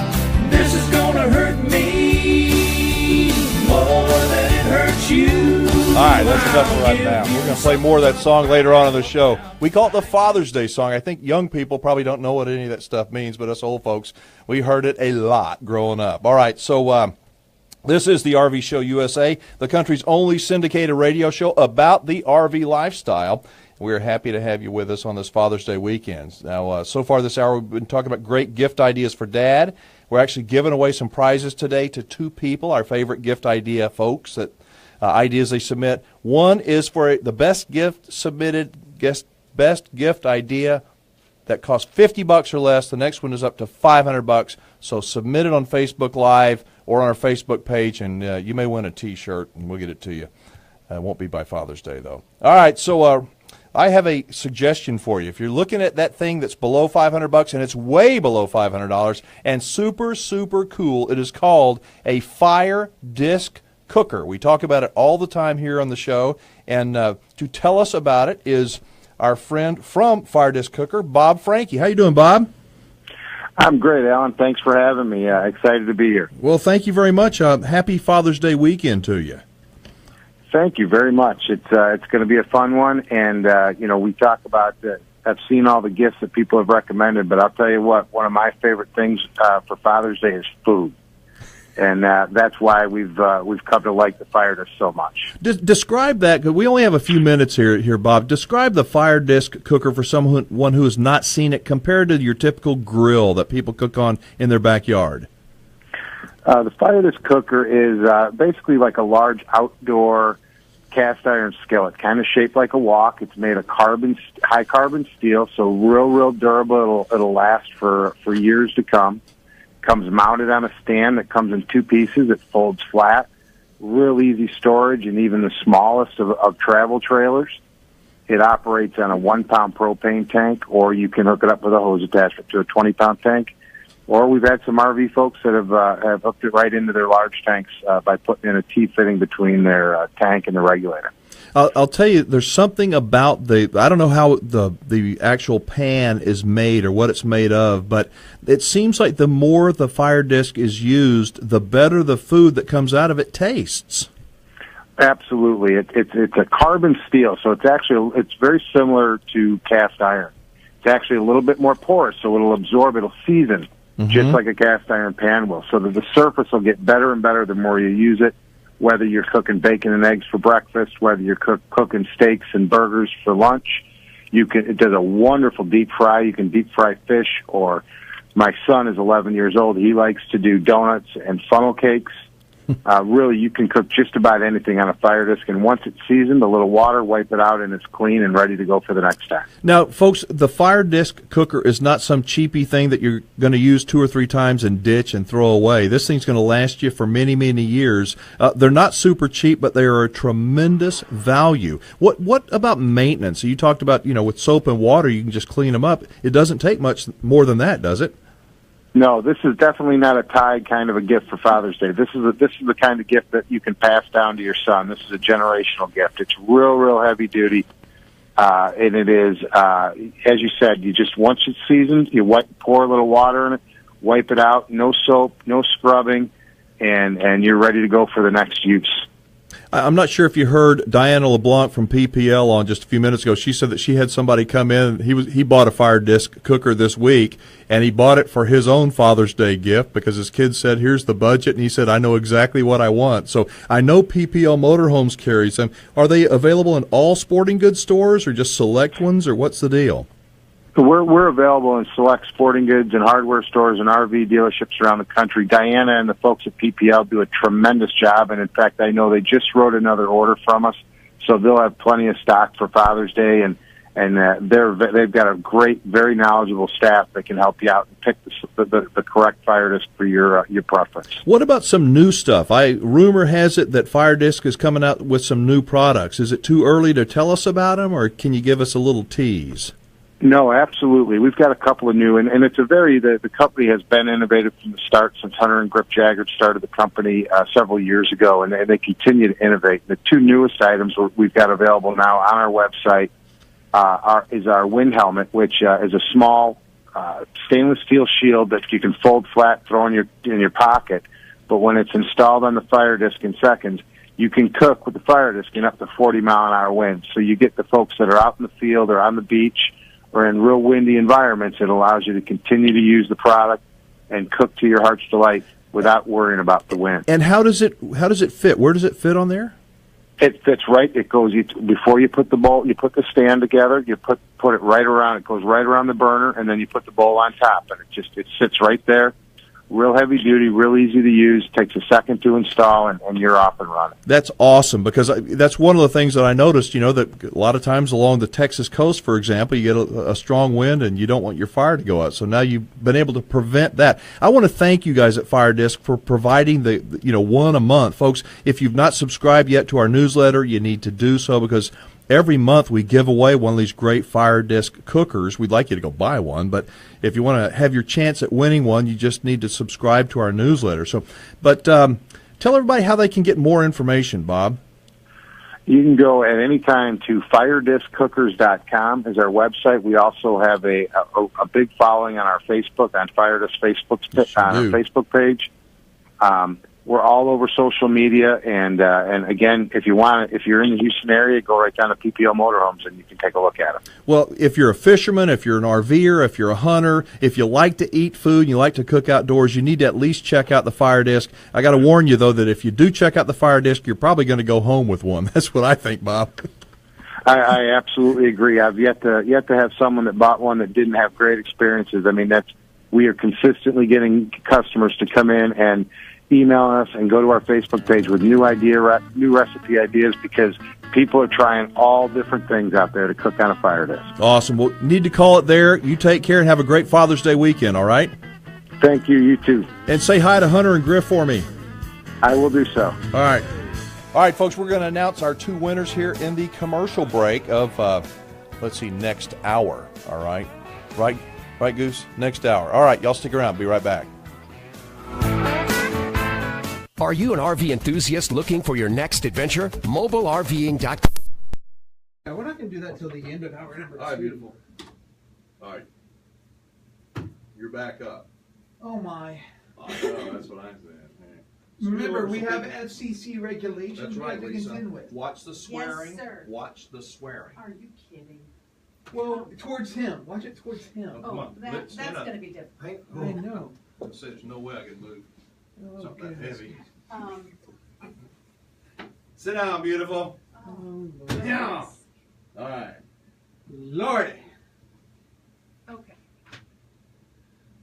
This is gonna hurt me more than it hurts you. All right, that's enough for right now. We're going to play more of that song later on in the show. We call it the Father's Day song. I think young people probably don't know what any of that stuff means, but us old folks, we heard it a lot growing up. All right, so this is the RV Show USA, the country's only syndicated radio show about the RV lifestyle. We're happy to have you with us on this Father's Day weekend. Now, so far this hour, we've been talking about great gift ideas for Dad. We're actually giving away some prizes today to 2 people, our favorite gift idea folks, that ideas they submit. One is for the best gift submitted, best gift idea that costs $50 or less. The next one is up to $500. So submit it on Facebook Live or on our Facebook page, and you may win a T-shirt, and we'll get it to you. It won't be by Father's Day, though. All right, so I have a suggestion for you. If you're looking at that thing that's below $500 and it's way below $500 and super, super cool, it is called a Fire Disc Cooker. We talk about it all the time here on the show, and to tell us about it is our friend from Fire Disc Cooker, Bob Franke. How you doing, Bob? I'm great, Alan. Thanks for having me. Excited to be here. Well, thank you very much. Happy Father's Day weekend to you. Thank you very much. It's going to be a fun one, and we talk about. I've seen all the gifts that people have recommended, but I'll tell you what. One of my favorite things for Father's Day is food, and that's why we've come to like the Fire Disc so much. Describe that, because we only have a few minutes here, Bob. Describe the Fire Disc Cooker for someone who has not seen it, compared to your typical grill that people cook on in their backyard. The Fire Disc Cooker is basically like a large outdoor cast iron skillet, kind of shaped like a wok. It's made of high carbon steel, so real durable. It'll last for years to come. Comes mounted on a stand that comes in 2 pieces. It folds flat. Real easy storage, and even the smallest of travel trailers. It operates on a 1-pound propane tank, or you can hook it up with a hose attachment to a 20-pound tank. Or we've had some RV folks that have hooked it right into their large tanks by putting in a T-fitting between their tank and the regulator. I'll tell you, there's something about I don't know how the actual pan is made or what it's made of, but it seems like the more the Fire Disc is used, the better the food that comes out of it tastes. Absolutely. It's a carbon steel, so it's very similar to cast iron. It's actually a little bit more porous, so it'll absorb, it'll season. Just like a cast iron pan will, so that the surface will get better and better the more you use it, whether you're cooking bacon and eggs for breakfast, whether you're cooking steaks and burgers for lunch. It does a wonderful deep fry. You can deep fry fish, or my son is 11 years old. He likes to do donuts and funnel cakes. Really, you can cook just about anything on a Fire Disc, and once it's seasoned, a little water, wipe it out, and it's clean and ready to go for the next time. Now, folks, the Fire Disc Cooker is not some cheapy thing that you're going to use 2 or 3 times and ditch and throw away. This thing's going to last you for many, many years. They're not super cheap, but they are a tremendous value. What about maintenance? You talked about, with soap and water, you can just clean them up. It doesn't take much more than that, does it? No, this is definitely not a tied kind of a gift for Father's Day. This is the kind of gift that you can pass down to your son. This is a generational gift. It's real heavy duty, and it is, as you said, once it's seasoned, you pour a little water in it, wipe it out, no soap, no scrubbing, and you're ready to go for the next use. I'm not sure if you heard Diana LeBlanc from PPL on just a few minutes ago. She said that she had somebody come in. He bought a Fire Disc Cooker this week, and he bought it for his own Father's Day gift because his kid said, "Here's the budget," and he said, "I know exactly what I want." So I know PPL Motorhomes carries them. Are they available in all sporting goods stores, or just select ones, or what's the deal? We're available in select sporting goods and hardware stores and RV dealerships around the country. Diana and the folks at PPL do a tremendous job, and in fact, I know they just wrote another order from us, so they'll have plenty of stock for Father's Day, and they've got a great, very knowledgeable staff that can help you out and pick the correct Fire Disc for your preference. What about some new stuff? Rumor has it that Fire Disc is coming out with some new products. Is it too early to tell us about them, or can you give us a little tease? No, absolutely. We've got a couple of new, and it's the company has been innovative from the start since Hunter and Grip Jaggard started the company several years ago, and they continue to innovate. The 2 newest items we've got available now on our website is our wind helmet, which is a small stainless steel shield that you can fold flat, throw in your pocket, but when it's installed on the Fire Disc in seconds, you can cook with the Fire Disc in up to 40-mile-an-hour winds. So you get the folks that are out in the field or on the beach or in real windy environments. It allows you to continue to use the product and cook to your heart's delight without worrying about the wind. And how does it fit? Where does it fit on there? It fits right. It goes before you put the bowl. You put the stand together. You put it right around. It goes right around the burner, and then you put the bowl on top, and it sits right there. Real heavy duty, real easy to use. Takes a second to install, and you're off and running. That's awesome, because that's one of the things that I noticed, that a lot of times along the Texas coast, for example, you get a strong wind and you don't want your fire to go out. So now you've been able to prevent that. I want to thank you guys at Fire Disc for providing the one a month. Folks, if you've not subscribed yet to our newsletter, you need to do so, because every month we give away one of these great Fire Disc cookers. We'd like you to go buy one, but if you want to have your chance at winning one, you just need to subscribe to our newsletter. But tell everybody how they can get more information, Bob. You can go at any time to firedisccookers.com is our website. We also have a big following on our Facebook, on Fire Disc on our Facebook page. We're all over social media, and again, if you're in the Houston area, go right down to PPL Motorhomes, and you can take a look at them. Well, if you're a fisherman, if you're an RVer, if you're a hunter, if you like to eat food and you like to cook outdoors, you need to at least check out the Fire Disc. I got to warn you, though, that if you do check out the Fire Disc, you're probably going to go home with one. That's what I think, Bob. I absolutely agree. I've yet to have someone that bought one that didn't have great experiences. I mean, we are consistently getting customers to come in and email us and go to our Facebook page with new recipe ideas, because people are trying all different things out there to cook on a Fire Disc. Awesome. Well, need to call it there. You take care and have a great Father's Day weekend, all right? Thank you. You too. And say hi to Hunter and Griff for me. I will do so. All right. All right, folks, we're going to announce our two winners here in the commercial break of, next hour, all right? Right, Goose? Next hour. All right, y'all stick around. Be right back. Are you an RV enthusiast looking for your next adventure? MobileRVing.com. Yeah, we're not going to do that until the end of hour number 2. All right, beautiful. All right. You're back up. Oh, my. I know, that's what I'm saying. Yeah. Remember, we have FCC regulations. That's right, to Lisa. contend with. Watch the swearing. Yes, sir. Watch the swearing. Are you kidding? Well, towards him. Watch it towards him. Oh, come on. That's going to be different. I know. I said there's no way I can move something that heavy. Sit down, beautiful. Sit down. All right. Lordy. Okay.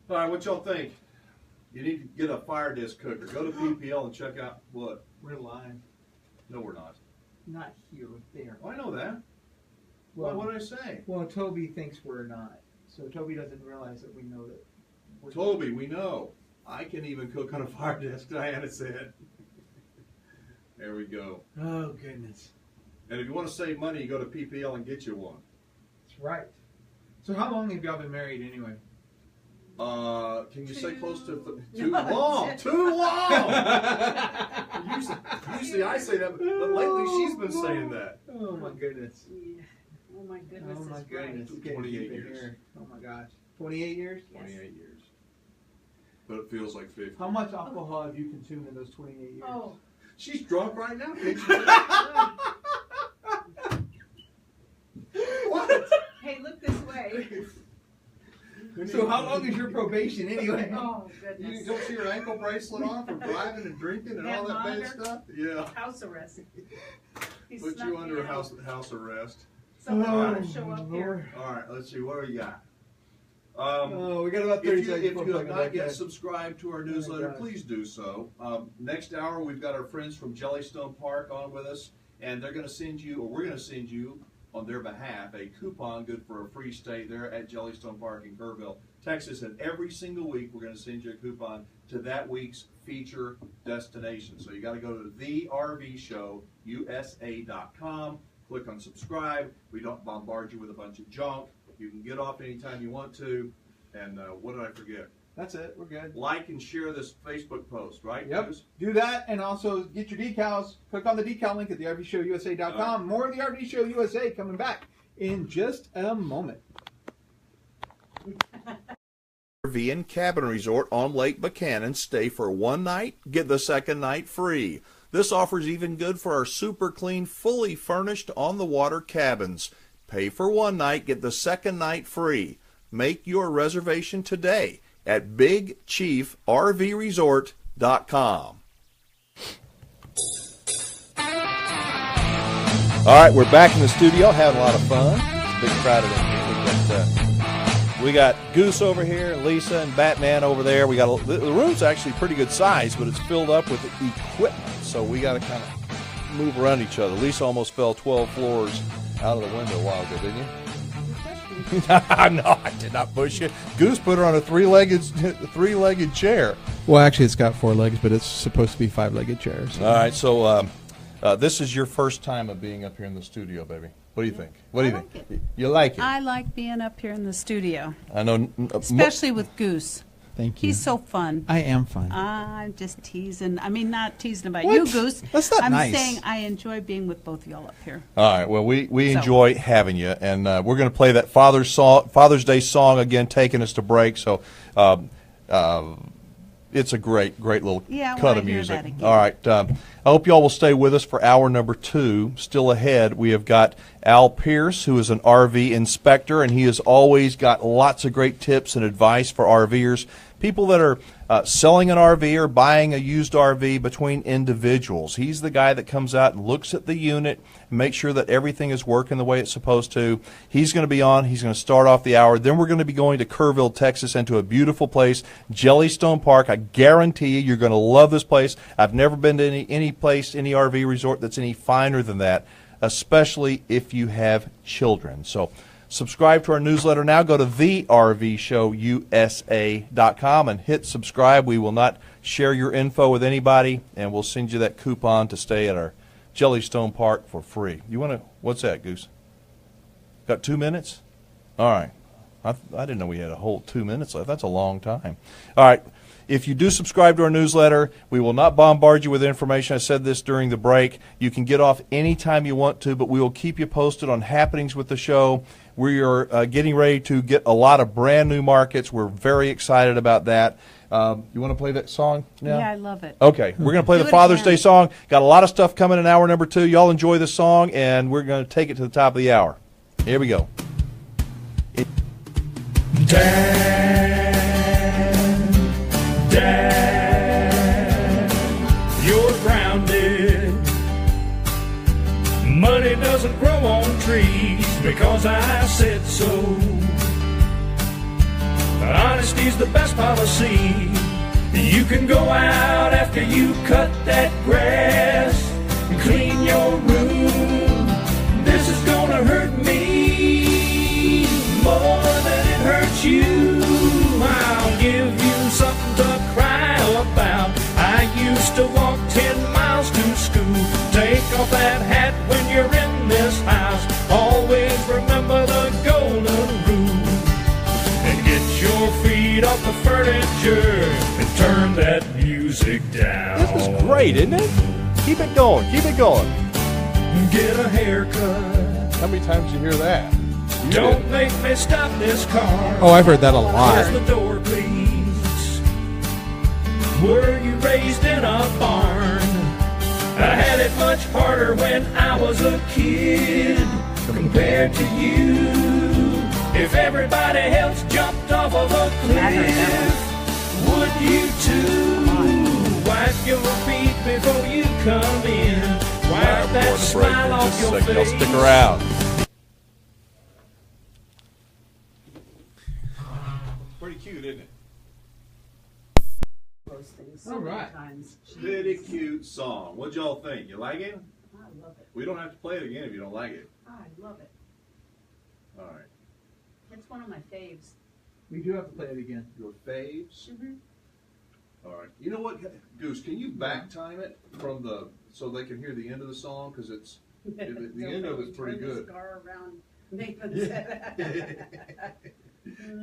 All right, what y'all think? You need to get a Fire Disc cooker. Go to PPL and check out what? We're live. No, we're not. Not here, there. Oh, I know that. Well, what did I say? Well, Toby thinks we're not. So Toby doesn't realize that we know that. Toby, we know. I can even cook on a Fire Disc, Diana said. There we go. Oh, goodness. And if you want to save money, you go to PPL and get you one. That's right. So how long have y'all been married anyway? Can you say close to too long? Too long! usually I say that, but lately she's been saying that. Oh, my goodness. Yeah. Oh, my goodness. Oh, my goodness. 28 years. Here. Oh, my gosh. 28 years? Yes. 28 years. But it feels like 50. How much alcohol have you consumed in those 28 years? Oh. She's drunk right now. What? Hey, look this way. So how long is your probation anyway? Oh, goodness. You don't see your ankle bracelet on from driving and drinking and all that bad stuff? Yeah. House arrest. He Put snuck you me under out. house arrest. Someone ought to show up here. All right, let's see. What do we got? We got about 30 if seconds. you have before not yet that. subscribed to our newsletter, please do so. Next hour, we've got our friends from Jellystone Park on with us, and they're going to send you, or we're going to send you, on their behalf, a coupon good for a free stay there at Jellystone Park in Kerrville, Texas. And every single week, we're going to send you a coupon to that week's feature destination. So you got to go to thervshowusa.com, click on subscribe. We don't bombard you with a bunch of junk. You can get off anytime you want to. And what did I forget? That's it. We're good. Like and share this Facebook post, right? Yep. Do that, and also get your decals. Click on the decal link at thervshowusa.com. More of the RV Show USA coming back in just a moment. RV and Cabin Resort on Lake Buchanan. Stay for one night, get the second night free. This offer is even good for our super clean, fully furnished on-the-water cabins. Pay for one night, get the second night free. Make your reservation today at BigChiefRVResort.com. All right, we're back in the studio having a lot of fun. It's a big crowd in here. We got Goose over here, and Lisa and Batman over there. We got the room's actually pretty good size, but it's filled up with equipment, so we got to kind of move around each other. Lisa almost fell 12 floors out of the window a while ago, didn't you? No, I did not push you. Goose put her on a three-legged chair. Well, actually, it's got 4 legs, but it's supposed to be 5-legged chairs. All right, so this is your first time of being up here in the studio, baby. What do you think? What do you think? You like it? I like being up here in the studio, I know. especially with Goose. Thank you. He's so fun. I am fun. I'm just teasing. I mean, not teasing about What? you, Goose. That's not I'm nice. saying I enjoy being with both of y'all up here. All right. Well, we enjoy having you, and we're going to play that Father's Day song again, taking us to break. So it's a great little cut of music. All right. I hope y'all will stay with us for hour number 2. Still ahead, we have got Al Pierce, who is an RV inspector, and he has always got lots of great tips and advice for RVers. People that are selling an RV or buying a used RV between individuals. He's the guy that comes out and looks at the unit and makes sure that everything is working the way it's supposed to. He's going to be on. He's going to start off the hour. Then we're going to be going to Kerrville, Texas, into a beautiful place, Jellystone Park. I guarantee you're going to love this place. I've never been to any place, any RV resort that's any finer than that, especially if you have children. So subscribe to our newsletter now. Go to thervshowusa.com and hit subscribe. We will not share your info with anybody, and we'll send you that coupon to stay at our Jellystone Park for free. You want to? What's that, Goose? Got 2 minutes? All right. I didn't know we had a whole 2 minutes left. That's a long time. All right. If you do subscribe to our newsletter, we will not bombard you with information. I said this during the break. You can get off anytime you want to, but we will keep you posted on happenings with the show. We are getting ready to get a lot of brand new markets. We're very excited about that. You want to play that song now? Yeah, I love it. Okay, we're going to play Do the it Father's again. Day song. Got a lot of stuff coming in hour number 2. Y'all enjoy the song, and we're going to take it to the top of the hour. Here we go. Dad, you're grounded. Money doesn't grow on trees because I said so. Honesty's the best policy. You can go out after you cut that grass and clean your room. This is gonna hurt me more than it hurts you. I'll give you something to cry about. I used to walk 10 miles to school. Take off that hat when you're in this house. Always remember the golden rule. And get your feet off the furniture and turn that music down. This is great, isn't it? Keep it going. Keep it going. Get a haircut. How many times did you hear that? Don't make me stop this car. Oh, I've heard that a lot. Close the door, please. Were you raised in a barn? I had it much harder when I was a kid compared to you. If everybody else jumped off of a cliff, would you too? Wipe your feet before you come in. Wipe that smile off your face. Y'all stick around. Pretty cute, isn't it? All right. Pretty cute song. What'd y'all think? You like it? I love it. We don't have to play it again if you don't like it. I love it. All right. It's one of my faves. We do have to play it again. Your faves? All right. You know what, Goose, can you back time it from the, so they can hear the end of the song? Because it's, the end of it's pretty good.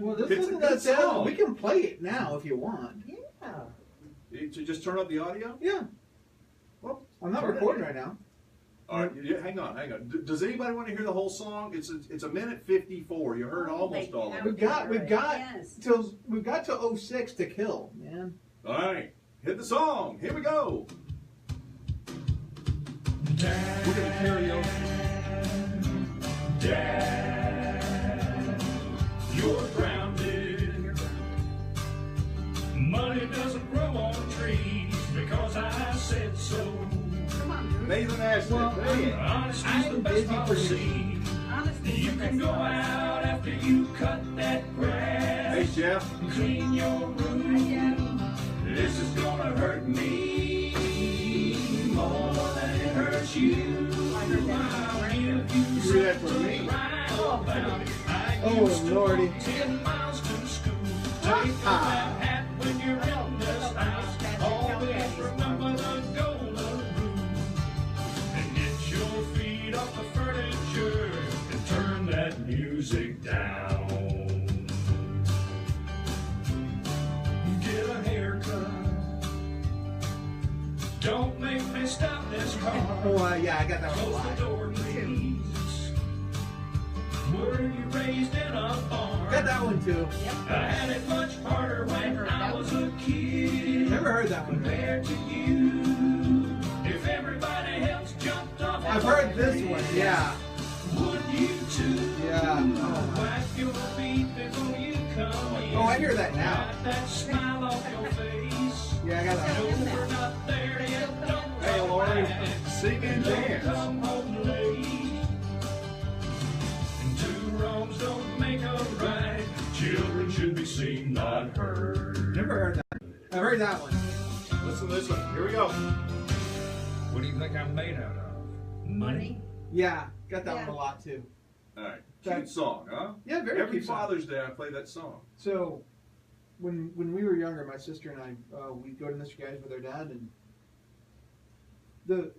Well, this It's a isn't good that sad. song. We can play it now if you want. Yeah. To just turn up the audio? Yeah. Well, I'm not turn it recording in. right now. All right, hang on. Does anybody want to hear the whole song? It's a minute 54. You heard almost all of it. We've got till 06 to kill, man. All right, hit the song. Here we go. We're gonna karaoke. Dad, you're grounded. Money doesn't grow on trees because I said so. Come on, Nathan Ashton. Honesty's the best policy. You can go out after you cut that grass. Hey, Jeff. Clean your room. This is gonna hurt me more than it hurts you. I'll give you You read that for me? Oh, Lordy. 10 miles to school. Take that hat when you're in this house. Always remember the golden rule. And get your feet off the furniture and turn that music down. Get a haircut. Don't make me stop this car. Oh, yeah, I got that one. Close the door, please. Were you raised in a barn? Got that one too. I had it much harder when I was a kid. Never heard that one. Compared to you, if everybody else jumped off. I've heard this one. Yeah. Would you too? Yeah. Wipe your feet before you come in. Oh, I hear that now. Wipe that smile off your face. Yeah, I got that No, one. we're not there yet. Don't Hey, come Lori. back. Sing and Don't dance. come home late. And two wrongs don't make a right. Children should be seen, not heard. Never heard that. I've heard that one. Listen, listen. Here we go. What do you think I'm made out of? Money? Yeah, got that one a lot too. All right. Cute song, huh? Yeah, very Every cute song. Father's Day I play that song. So, when we were younger, my sister and I, we'd go to Mr. Guy's with our dad, and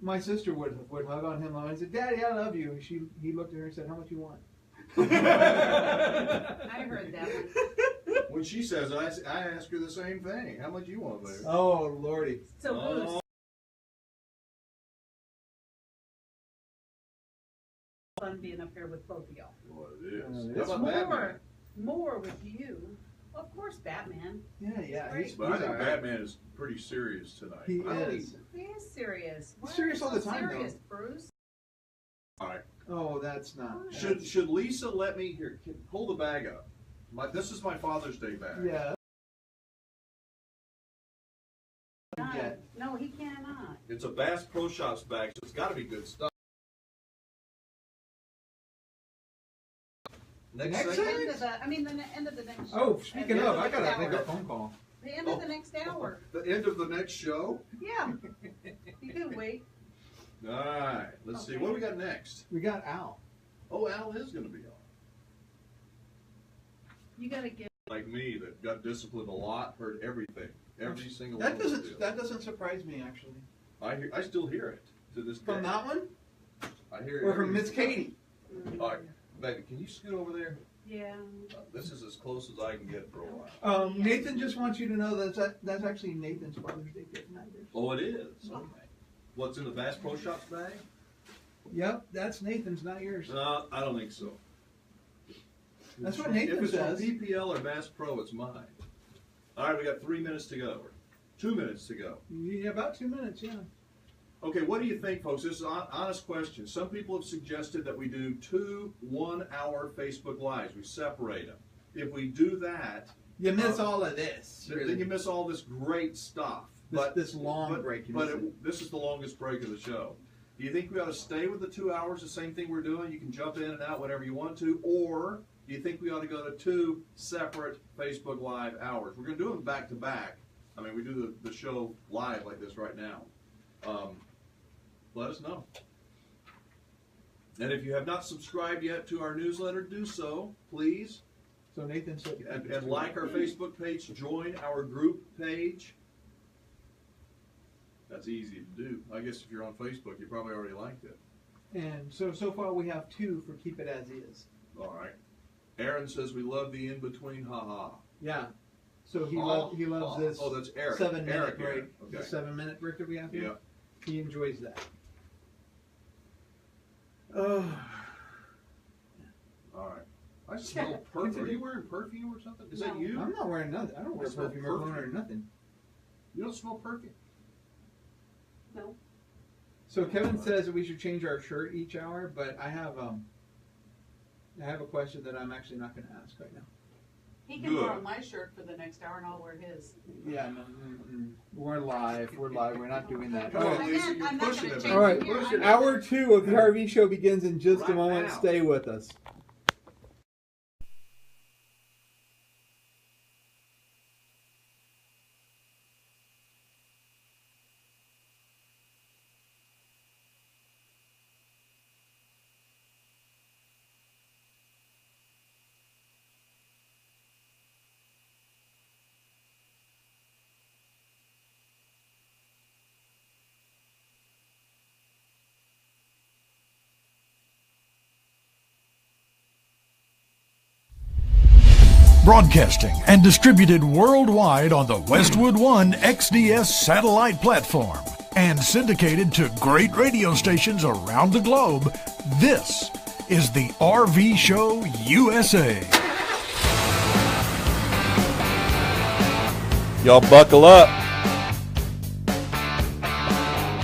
my sister would hug on him and say, "Daddy, I love you." He looked at her and said, "How much you want?" I heard that one. When she says it, I ask her the same thing. How much you want, baby? Oh, Lordy. So Bruce, fun being up here with both of y'all. Well, it is. It's How about Batman? More with you. Of course, Batman. Yeah. But I think Batman is pretty serious tonight. He I don't is. He is serious. Why He's serious are you all the so time, serious, though. Bruce? All right. Oh, that's not. Should Lisa let me here? Hold the bag up. This is my Father's Day bag. Yeah. No, he cannot. It's a Bass Pro Shops bag, so it's got to be good stuff. Next The segment? end of the end of the next. Oh, show. speaking At of, the I gotta next make a hour. phone call. The end of the next hour. The end of the next show? Yeah. You can wait. All right. Let's see. What do we got next? We got Al. Oh, Al is going to be on. You gotta get. Like me, that got disciplined a lot, heard everything. Every single That one. doesn't surprise me actually. I still hear it to this day. From that one? I hear it. Or from Miss Katie? All right, baby, can you scoot over there? Yeah. This is as close as I can get for a while. Nathan just wants you to know that's actually Nathan's Father's Day gift. Oh, it is. Okay. What's in the Bass Pro Shops bag? Yep, that's Nathan's, not yours. No, I don't think so. That's what Nathan says. If says. it's from PPL or Bass Pro, it's mine. All right, we got 3 minutes to go. 2 minutes to go. Yeah, about 2 minutes, yeah. Okay, what do you think, folks? This is an honest question. Some people have suggested that we do 2 1-hour Facebook Lives. We separate them. If we do that... You miss all of this. Then you miss all this great stuff. This long break. This is the longest break of the show. Do you think we ought to stay with the 2 hours, the same thing we're doing? You can jump in and out whenever you want to. Or do you think we ought to go to 2 separate Facebook Live hours? We're going to do them back to back. I mean, we do the show live like this right now. Let us know. And if you have not subscribed yet to our newsletter, do so, please. So Nathan said, and like our Facebook page, join our group page. That's easy to do. I guess if you're on Facebook, you probably already liked it. And so far we have 2 for Keep It As Is. All right. Aaron says we love the in-between, haha. Yeah. So he loves this. Oh, that's Eric. 7-minute break. Okay. The 7-minute break that we have here. Yeah. He enjoys that. All right. I smell perfume. Are you wearing perfume or something? Is that you? I'm not wearing nothing. I don't wear perfume or cologne or nothing. You don't smell perfume? No. So Kevin says that we should change our shirt each hour, but I have a question that I'm actually not going to ask right now. He can borrow my shirt for the next hour, and I'll wear his. Yeah, no, we're live. We're live. We're not doing that. Come on, Lisa, you're pushing it. All right, hour 2 of the RV show begins in just a moment. Now. Stay with us. Broadcasting and distributed worldwide on the Westwood One XDS satellite platform and syndicated to great radio stations around the globe, this is the RV Show USA. Y'all buckle up.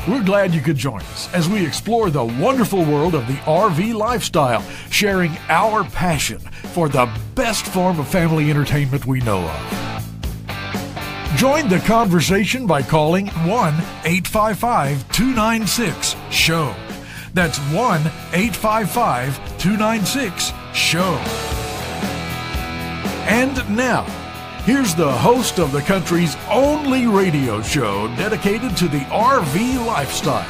We're glad you could join us as we explore the wonderful world of the RV lifestyle, sharing our passion for the best form of family entertainment we know of. Join the conversation by calling 1-855-296-SHOW. That's 1-855-296-SHOW. And now, here's the host of the country's only radio show dedicated to the RV lifestyle.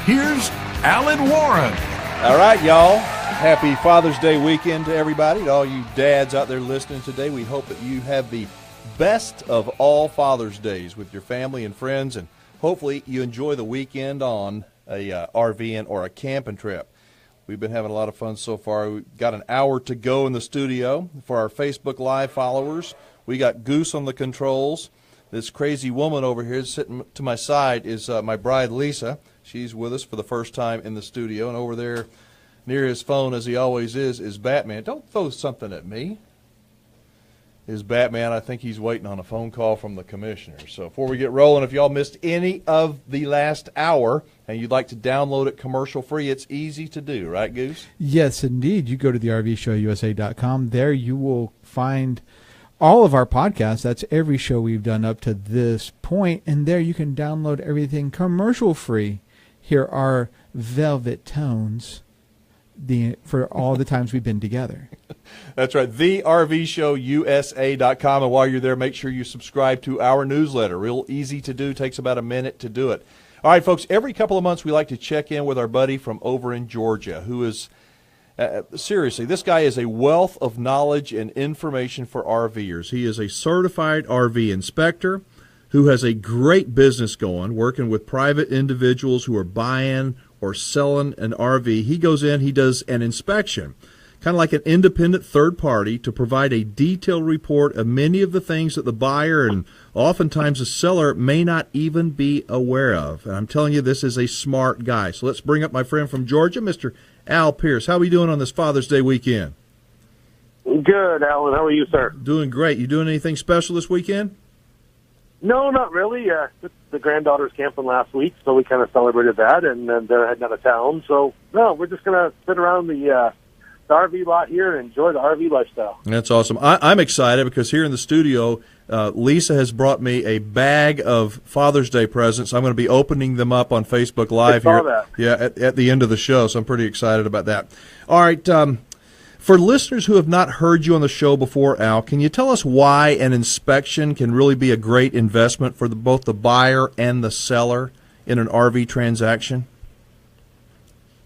Here's Alan Warren. All right, y'all. Happy Father's Day weekend to everybody, to all you dads out there listening today. We hope that you have the best of all Father's Days with your family and friends, and hopefully you enjoy the weekend on a RV or a camping trip. We've been having a lot of fun so far. We've got an hour to go in the studio. For our Facebook Live followers, we got Goose on the controls. This crazy woman over here sitting to my side is my bride, Lisa. She's with us for the first time in the studio, and over there near his phone, as he always is Batman. Don't throw something at me. Is Batman. I think he's waiting on a phone call from the commissioner. So before we get rolling, if y'all missed any of the last hour and you'd like to download it commercial free, it's easy to do, right, Goose? Yes, indeed. You go to the RVShowUSA.com. There you will find all of our podcasts. That's every show we've done up to this point. And there you can download everything commercial free. Here are velvet tones for all the times we've been together. That's right, thervshowusa.com. And while you're there, make sure you subscribe to our newsletter. Real easy to do, takes about a minute to do it. All right, folks, every couple of months we like to check in with our buddy from over in Georgia, who is, seriously, this guy is a wealth of knowledge and information for RVers. He is a certified RV inspector who has a great business going, working with private individuals who are buying or selling an RV. He goes in, he does an inspection, kind of like an independent third party, to provide a detailed report of many of the things that the buyer and oftentimes the seller may not even be aware of. And I'm telling you, this is a smart guy. So let's bring up my friend from Georgia, Mr. Al Pierce. How are we doing on this Father's Day weekend? Good, Alan. How are you, sir? Doing great. You doing anything special this weekend? No, not really. The granddaughter's camping last week, so we kind of celebrated that, and then they're heading out of town. So, no, we're just going to sit around the RV lot here and enjoy the RV lifestyle. That's awesome. I'm excited because here in the studio, Lisa has brought me a bag of Father's Day presents. I'm going to be opening them up on Facebook Live I saw here. That. Yeah, at the end of the show, so I'm pretty excited about that. All right, for listeners who have not heard you on the show before, Al, can you tell us why an inspection can really be a great investment for both the buyer and the seller in an RV transaction?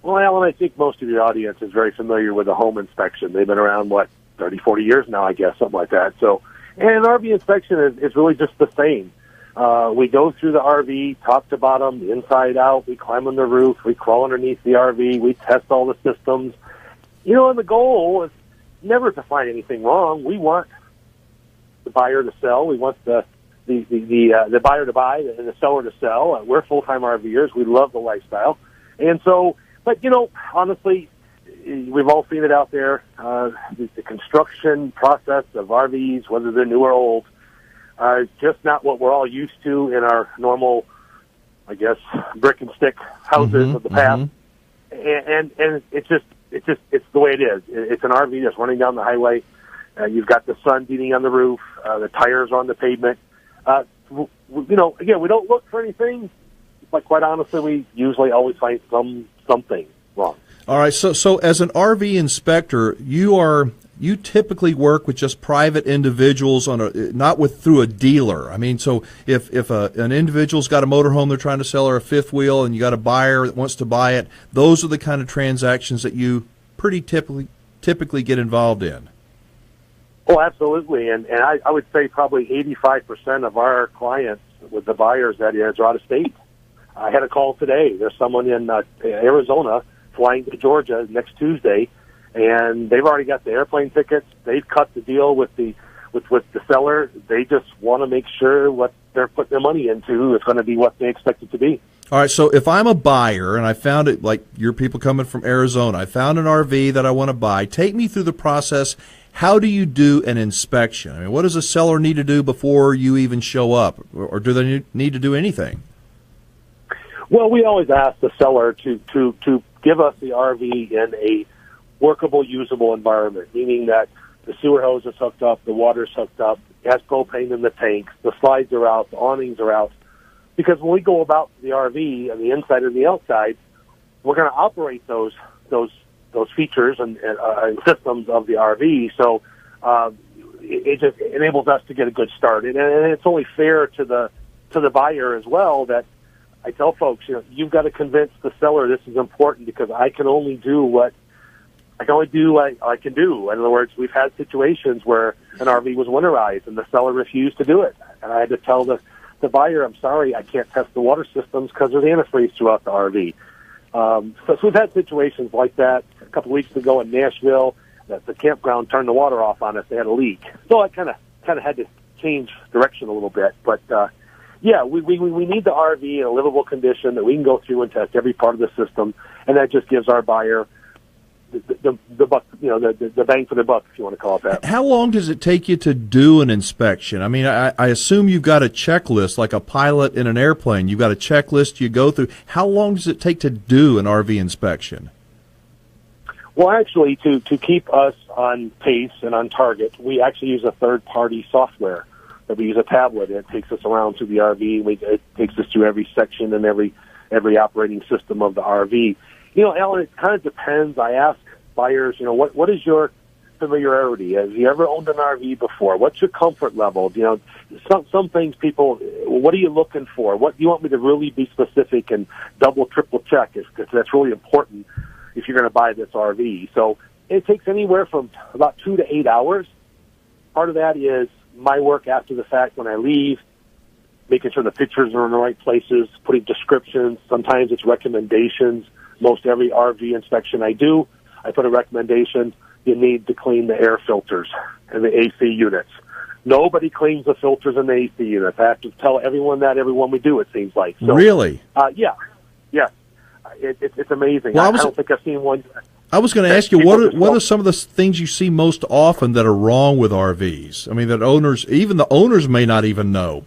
Well, Alan, I think most of your audience is very familiar with a home inspection. They've been around, 30, 40 years now, I guess, something like that. So, and an RV inspection is really just the same. We go through the RV, top to bottom, the inside out. We climb on the roof. We crawl underneath the RV. We test all the systems. You know, and the goal is never to find anything wrong. We want the buyer to sell. We want the buyer to buy and the seller to sell. We're full-time RVers. We love the lifestyle. And so, but, you know, honestly, we've all seen it out there. The construction process of RVs, whether they're new or old, is just not what we're all used to in our normal, I guess, brick and stick houses of the past. And it's the way it is. It's an RV that's running down the highway. You've got the sun beating on the roof. The tires are on the pavement. Again, we don't look for anything, but quite honestly, we usually always find something wrong. All right. So as an RV inspector, you typically work with just private individuals not through a dealer. I mean, so if an individual's got a motorhome they're trying to sell or a fifth wheel, and you got a buyer that wants to buy it, those are the kind of transactions that you pretty typically get involved in. Oh, absolutely. And I would say probably 85% of our clients with the buyers that is are out of state. I had a call today. There's someone in Arizona flying to Georgia next Tuesday, and they've already got the airplane tickets. They've cut the deal with the seller. They just want to make sure what they're putting their money into is going to be what they expect it to be. All right, so if I'm a buyer and I found it, like your people coming from Arizona, I found an RV that I want to buy, take me through the process. How do you do an inspection? I mean, what does a seller need to do before you even show up, or do they need to do anything? Well, we always ask the seller to give us the RV in a workable, usable environment, meaning that the sewer hose is hooked up, the water's hooked up, it has propane in the tanks, the slides are out, the awnings are out. Because when we go about the RV on the inside and the outside, we're going to operate those features and systems of the RV. So it just enables us to get a good start, and it's only fair to the buyer as well that I tell folks, you've got to convince the seller this is important, because I can only do what I can do. In other words, we've had situations where an RV was winterized and the seller refused to do it, and I had to tell the buyer, I'm sorry, I can't test the water systems because there's antifreeze throughout the RV. So we've had situations like that. A couple of weeks ago in Nashville, that the campground turned the water off on us. They had a leak. So I kind of had to change direction a little bit. But, we need the RV in a livable condition that we can go through and test every part of the system, and that just gives our buyer the buck, the bang for the buck, if you want to call it that. How long does it take you to do an inspection? I mean, I assume you've got a checklist, like a pilot in an airplane. You've got a checklist you go through. How long does it take to do an RV inspection? Well, actually, to keep us on pace and on target, we actually use a third-party software that we use, a tablet. It takes us around through the RV. It takes us through every section and every operating system of the RV. Alan, it kind of depends. I ask buyers, what is your familiarity? Have you ever owned an RV before? What's your comfort level? Some things people, what are you looking for? What do you want me to really be specific and double, triple check? Because that's really important if you're going to buy this RV. So it takes anywhere from about 2 to 8 hours. Part of that is my work after the fact when I leave, making sure the pictures are in the right places, putting descriptions. Sometimes it's recommendations. Most every RV inspection I do, I put a recommendation. You need to clean the air filters and the AC units. Nobody cleans the filters and the AC units. I have to tell everyone we do, it seems like. So, really? Yeah. It's amazing. Well, I don't think I've seen one. I was going to ask you, what are some of the things you see most often that are wrong with RVs? I mean, that even the owners may not even know.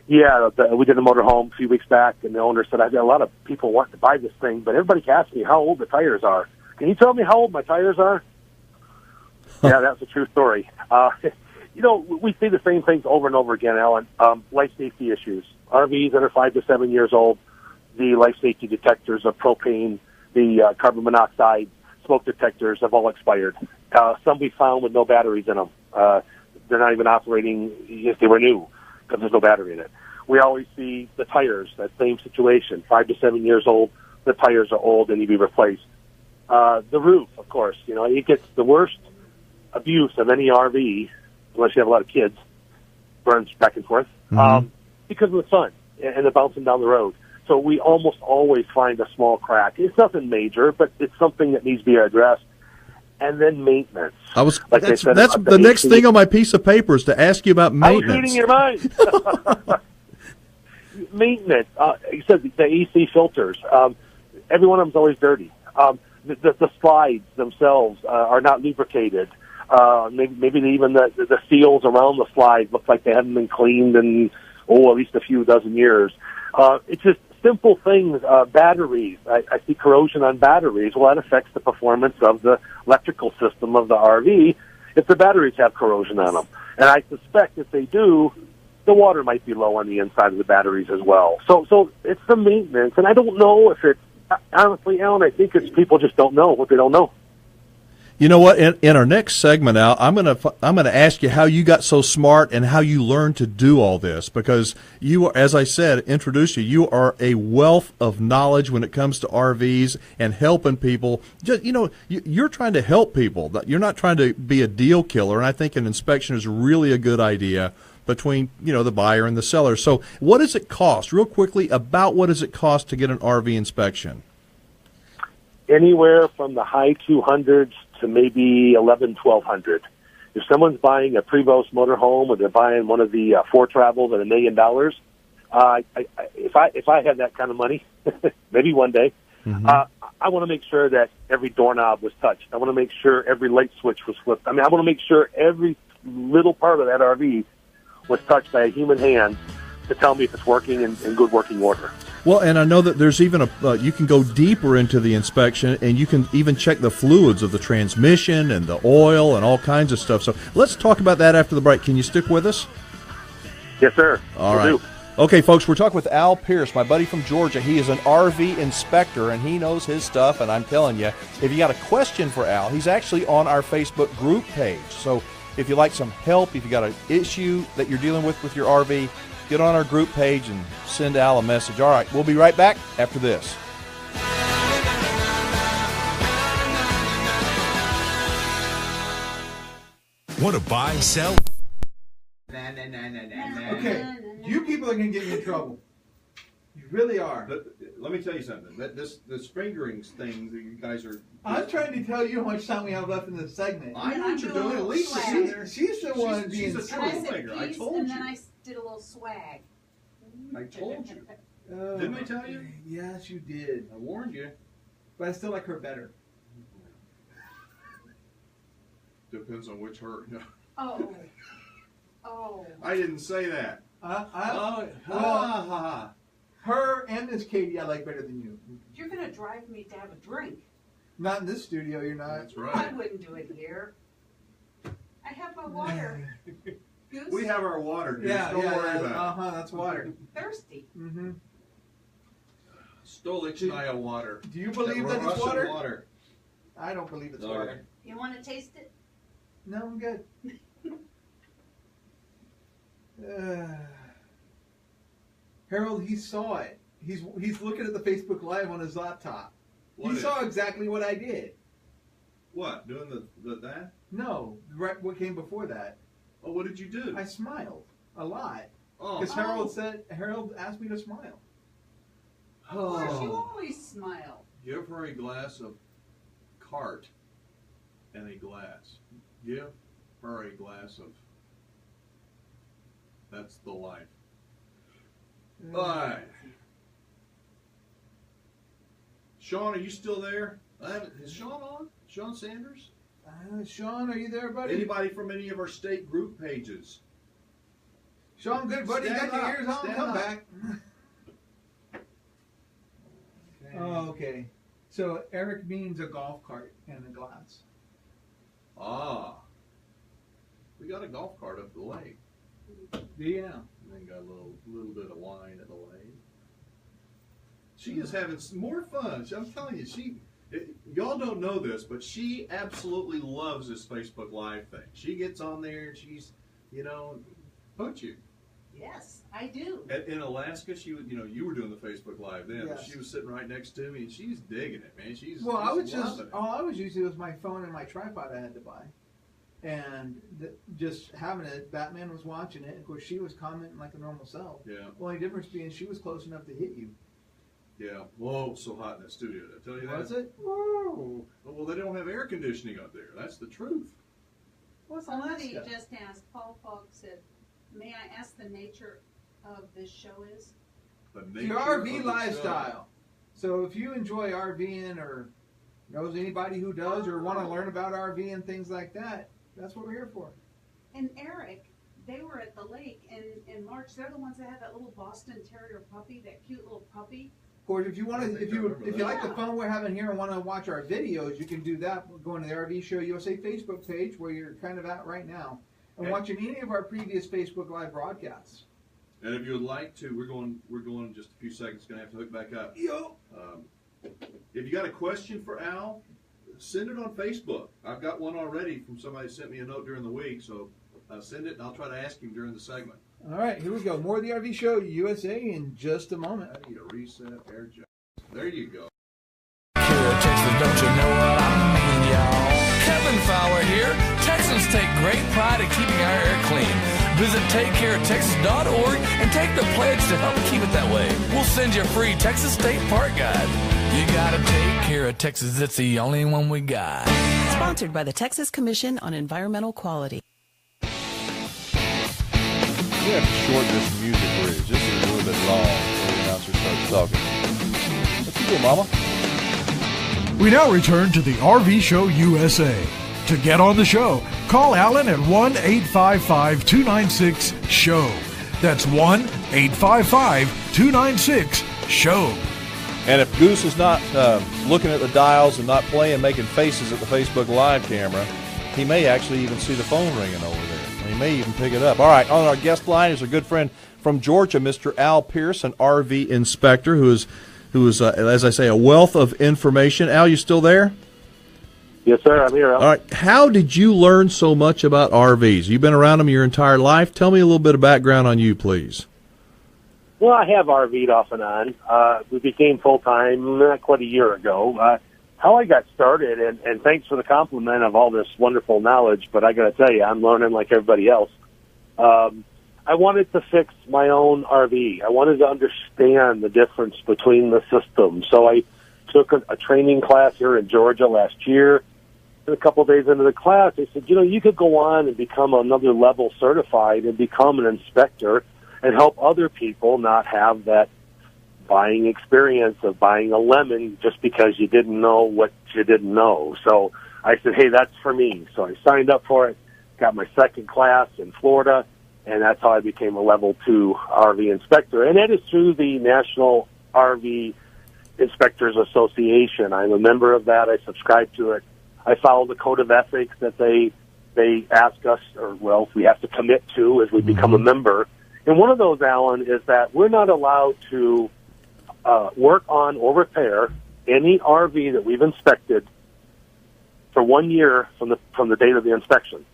Yeah, we did a motorhome a few weeks back, and the owner said, I've got a lot of people wanting to buy this thing, but everybody asks me how old the tires are. Can you tell me how old my tires are? Yeah, that's a true story. We see the same things over and over again, Alan. Life safety issues. RVs that are 5 to 7 years old, the life safety detectors of propane, the carbon monoxide, smoke detectors have all expired. Some we found with no batteries in them. They're not even operating if they were new, because there's no battery in it. We always see the tires, that same situation, 5 to 7 years old, the tires are old and need to be replaced. The roof, of course, it gets the worst abuse of any RV, unless you have a lot of kids, burns back and forth, because of the sun and the bouncing down the road. So we almost always find a small crack. It's nothing major, but it's something that needs to be addressed. And then maintenance. That's the next thing on my piece of paper is to ask you about maintenance. I was reading your mind. Maintenance. You said the AC filters. Every one of them is always dirty. The slides themselves are not lubricated. Maybe even the seals around the slides look like they haven't been cleaned in at least a few dozen years. It's just simple things. Batteries. I see corrosion on batteries. Well, that affects the performance of the electrical system of the RV. if the batteries have corrosion on them. And I suspect if they do, the water might be low on the inside of the batteries as well. So it's the maintenance, and I don't know if it's, honestly, Alan, I think it's people just don't know what they don't know. You know what? In our next segment, Al, I'm gonna ask you how you got so smart and how you learned to do all this, because you are, as I said, introduced you. You are a wealth of knowledge when it comes to RVs and helping people. Just, you're trying to help people. You're not trying to be a deal killer. And I think an inspection is really a good idea between the buyer and the seller. So, what does it cost? Real quickly, about what does it cost to get an RV inspection? Anywhere from the high 200s to maybe 1,100, 1,200. If someone's buying a Prevost motorhome or they're buying one of the Ford Travels at $1 million, if I had that kind of money, maybe one day, I want to make sure that every doorknob was touched. I want to make sure every light switch was flipped. I mean, I want to make sure every little part of that RV was touched by a human hand to tell me if it's working in good working order. Well, and I know that there's even you can go deeper into the inspection, and you can even check the fluids of the transmission and the oil and all kinds of stuff. So let's talk about that after the break. Can you stick with us? Yes, sir. All right. Okay, folks, we're talking with Al Pierce, my buddy from Georgia. He is an RV inspector, and he knows his stuff, and I'm telling you, if you got a question for Al, he's actually on our Facebook group page. So if you like some help, if you got an issue that you're dealing with your RV, get on our group page and send Al a message. All right, we'll be right back after this. Want to buy, sell? Okay, you people are going to get me in trouble. You really are. Let me tell you something. This fingerings thing that you guys are... I'm trying to tell you how much time we have left in this segment. I know what you're doing. At least she's the one being... She's a troublemaker. I told you. And then I did a little swag. I told you. Didn't I tell you? Yes, you did. I warned you. But I still like her better. Depends on which her. No. Oh. I didn't say that. Her and this Katie I like better than you. You're going to drive me to have a drink. Not in this studio, you're not. That's right. I wouldn't do it here. I have my water. Goose? We have our water, Goose. Yeah, Don't worry about it. That's water. Thirsty. Mm-hmm. Stolichnaya water. Do you believe that it's water? I don't believe it's water. You want to taste it? No, I'm good. Harold, he saw it. He's looking at the Facebook Live on his laptop. He saw exactly what I did. What? Doing that? No, right. What came before that? Oh, what did you do? I smiled a lot. Oh, because Harold asked me to smile. Of course, you always smile. Give her a glass of cart and a glass. Give her a glass of. That's the life. All right. Sean, are you still there? Is Sean on? Sean Sanders? Sean, are you there, buddy? Anybody from any of our state group pages? Sean, good buddy, got your ears on? Come back. Okay. Oh, okay. So Eric means a golf cart and a glass. Ah. We got a golf cart up the lake. Do you now? And then got a little bit of wine at the lake. She is having some more fun. I'm telling you, y'all don't know this, but she absolutely loves this Facebook Live thing. She gets on there and she's, don't you? Yes, I do. In Alaska, she would, you were doing the Facebook Live then, yes. But she was sitting right next to me and she's digging it, man. All I was using was my phone and my tripod I had to buy. And just having it, Batman was watching it. Of course, she was commenting like a normal self. Yeah. The only difference being she was close enough to hit you. Yeah. Whoa, so hot in that studio. Did I tell you that? Was it? Whoa. Well, they don't have air conditioning up there. That's the truth. What's Somebody Alaska? just asked, Paul Falk said, may I ask the nature of this show is? Your RV lifestyle. So if you enjoy RVing or knows anybody who does or want to learn about RV and things like that, that's what we're here for. And Eric, they were at the lake in March. They're the ones that had that little Boston Terrier puppy, that cute little puppy. course, if you want to, if you like the fun we're having here and want to watch our videos, you can do that. Going to the RV Show USA Facebook page where you're kind of at right now, and watching any of our previous Facebook Live broadcasts. And if you would like to, we're going in just a few seconds. Going to have to hook back up. Yo. If you got a question for Al, send it on Facebook. I've got one already from somebody who sent me a note during the week, so send it and I'll try to ask him during the segment. All right, here we go. More of the RV Show USA in just a moment. I need a reset air jack. There you go. Texas, don't you know what I mean, y'all? Kevin Fowler here. Texans take great pride in keeping our air clean. Visit TakeCareOfTexas.org and take the pledge to help keep it that way. We'll send you a free Texas State Park Guide. You gotta take care of Texas. It's the only one we got. Sponsored by the Texas Commission on Environmental Quality. We have to shorten this music bridge. This is a little bit long before the announcer starts talking. What you doing, Mama? We now return to the RV Show USA. To get on the show, call Alan at 1-855-296-SHOW. That's 1-855-296-SHOW. And if Goose is not looking at the dials and not playing, making faces at the Facebook Live camera, he may actually even see the phone ringing over there. He may even pick it up. All right, on our guest line is a good friend from Georgia, Mr. Al Pierce, an RV inspector who is, as I say, a wealth of information. Al, you still there? Yes, sir. I'm here, Al. All right. How did you learn so much about RVs? You've been around them your entire life. Tell me a little bit of background on you, please. Well, I have RV'd off and on. We became full-time not quite a year ago. How I got started, and thanks for the compliment of all this wonderful knowledge, but I got to tell you, I'm learning like everybody else. I wanted to fix my own RV. I wanted to understand the difference between the systems. So I took a training class here in Georgia last year. And a couple of days into the class, they said, you could go on and become another level certified and become an inspector and help other people not have that buying experience of buying a lemon just because you didn't know what you didn't know. So I said, hey, that's for me. So I signed up for it, got my second class in Florida, and that's how I became a level 2 RV inspector. And that is through the National RV Inspectors Association. I'm a member of that. I subscribe to it. I follow the code of ethics that they ask us, or, well, we have to commit to as we become a member. And one of those, Alan, is that we're not allowed to work on or repair any RV that we've inspected for 1 year from the date of the inspection.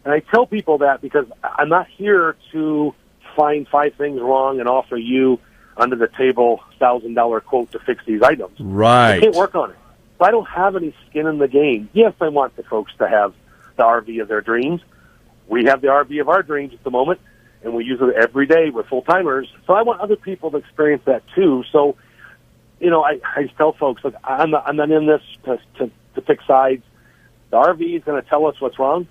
And I tell people that because I'm not here to find 5 things wrong and offer you under the table $1,000 quote to fix these items. Right. I can't work on it. So I don't have any skin in the game. Yes, I want the folks to have the RV of their dreams. We have the RV of our dreams at the moment, and we use it every day with full-timers. So I want other people to experience that too. So, I just tell folks, look, I'm not in this to pick sides. The RV is going to tell us what's wrong,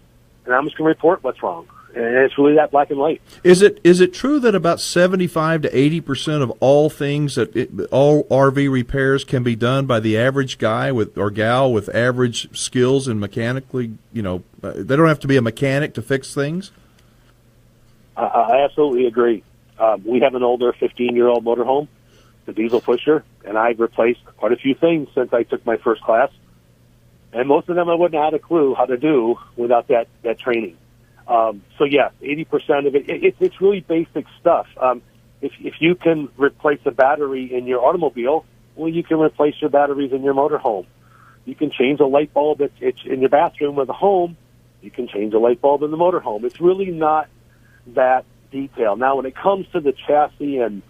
and I'm just going to report what's wrong. And it's really that black and white. Is it true that about 75 to 80% of all things all RV repairs can be done by the average guy or gal with average skills and mechanically, they don't have to be a mechanic to fix things? I absolutely agree. We have an older 15-year-old motorhome, the diesel pusher, and I've replaced quite a few things since I took my first class. And most of them I wouldn't have had a clue how to do without that training. So yeah, 80% of it's really basic stuff. If you can replace a battery in your automobile, well, you can replace your batteries in your motorhome. You can change a light bulb in your bathroom or the home. You can change a light bulb in the motorhome. It's really not that detailed. Now, when it comes to the chassis and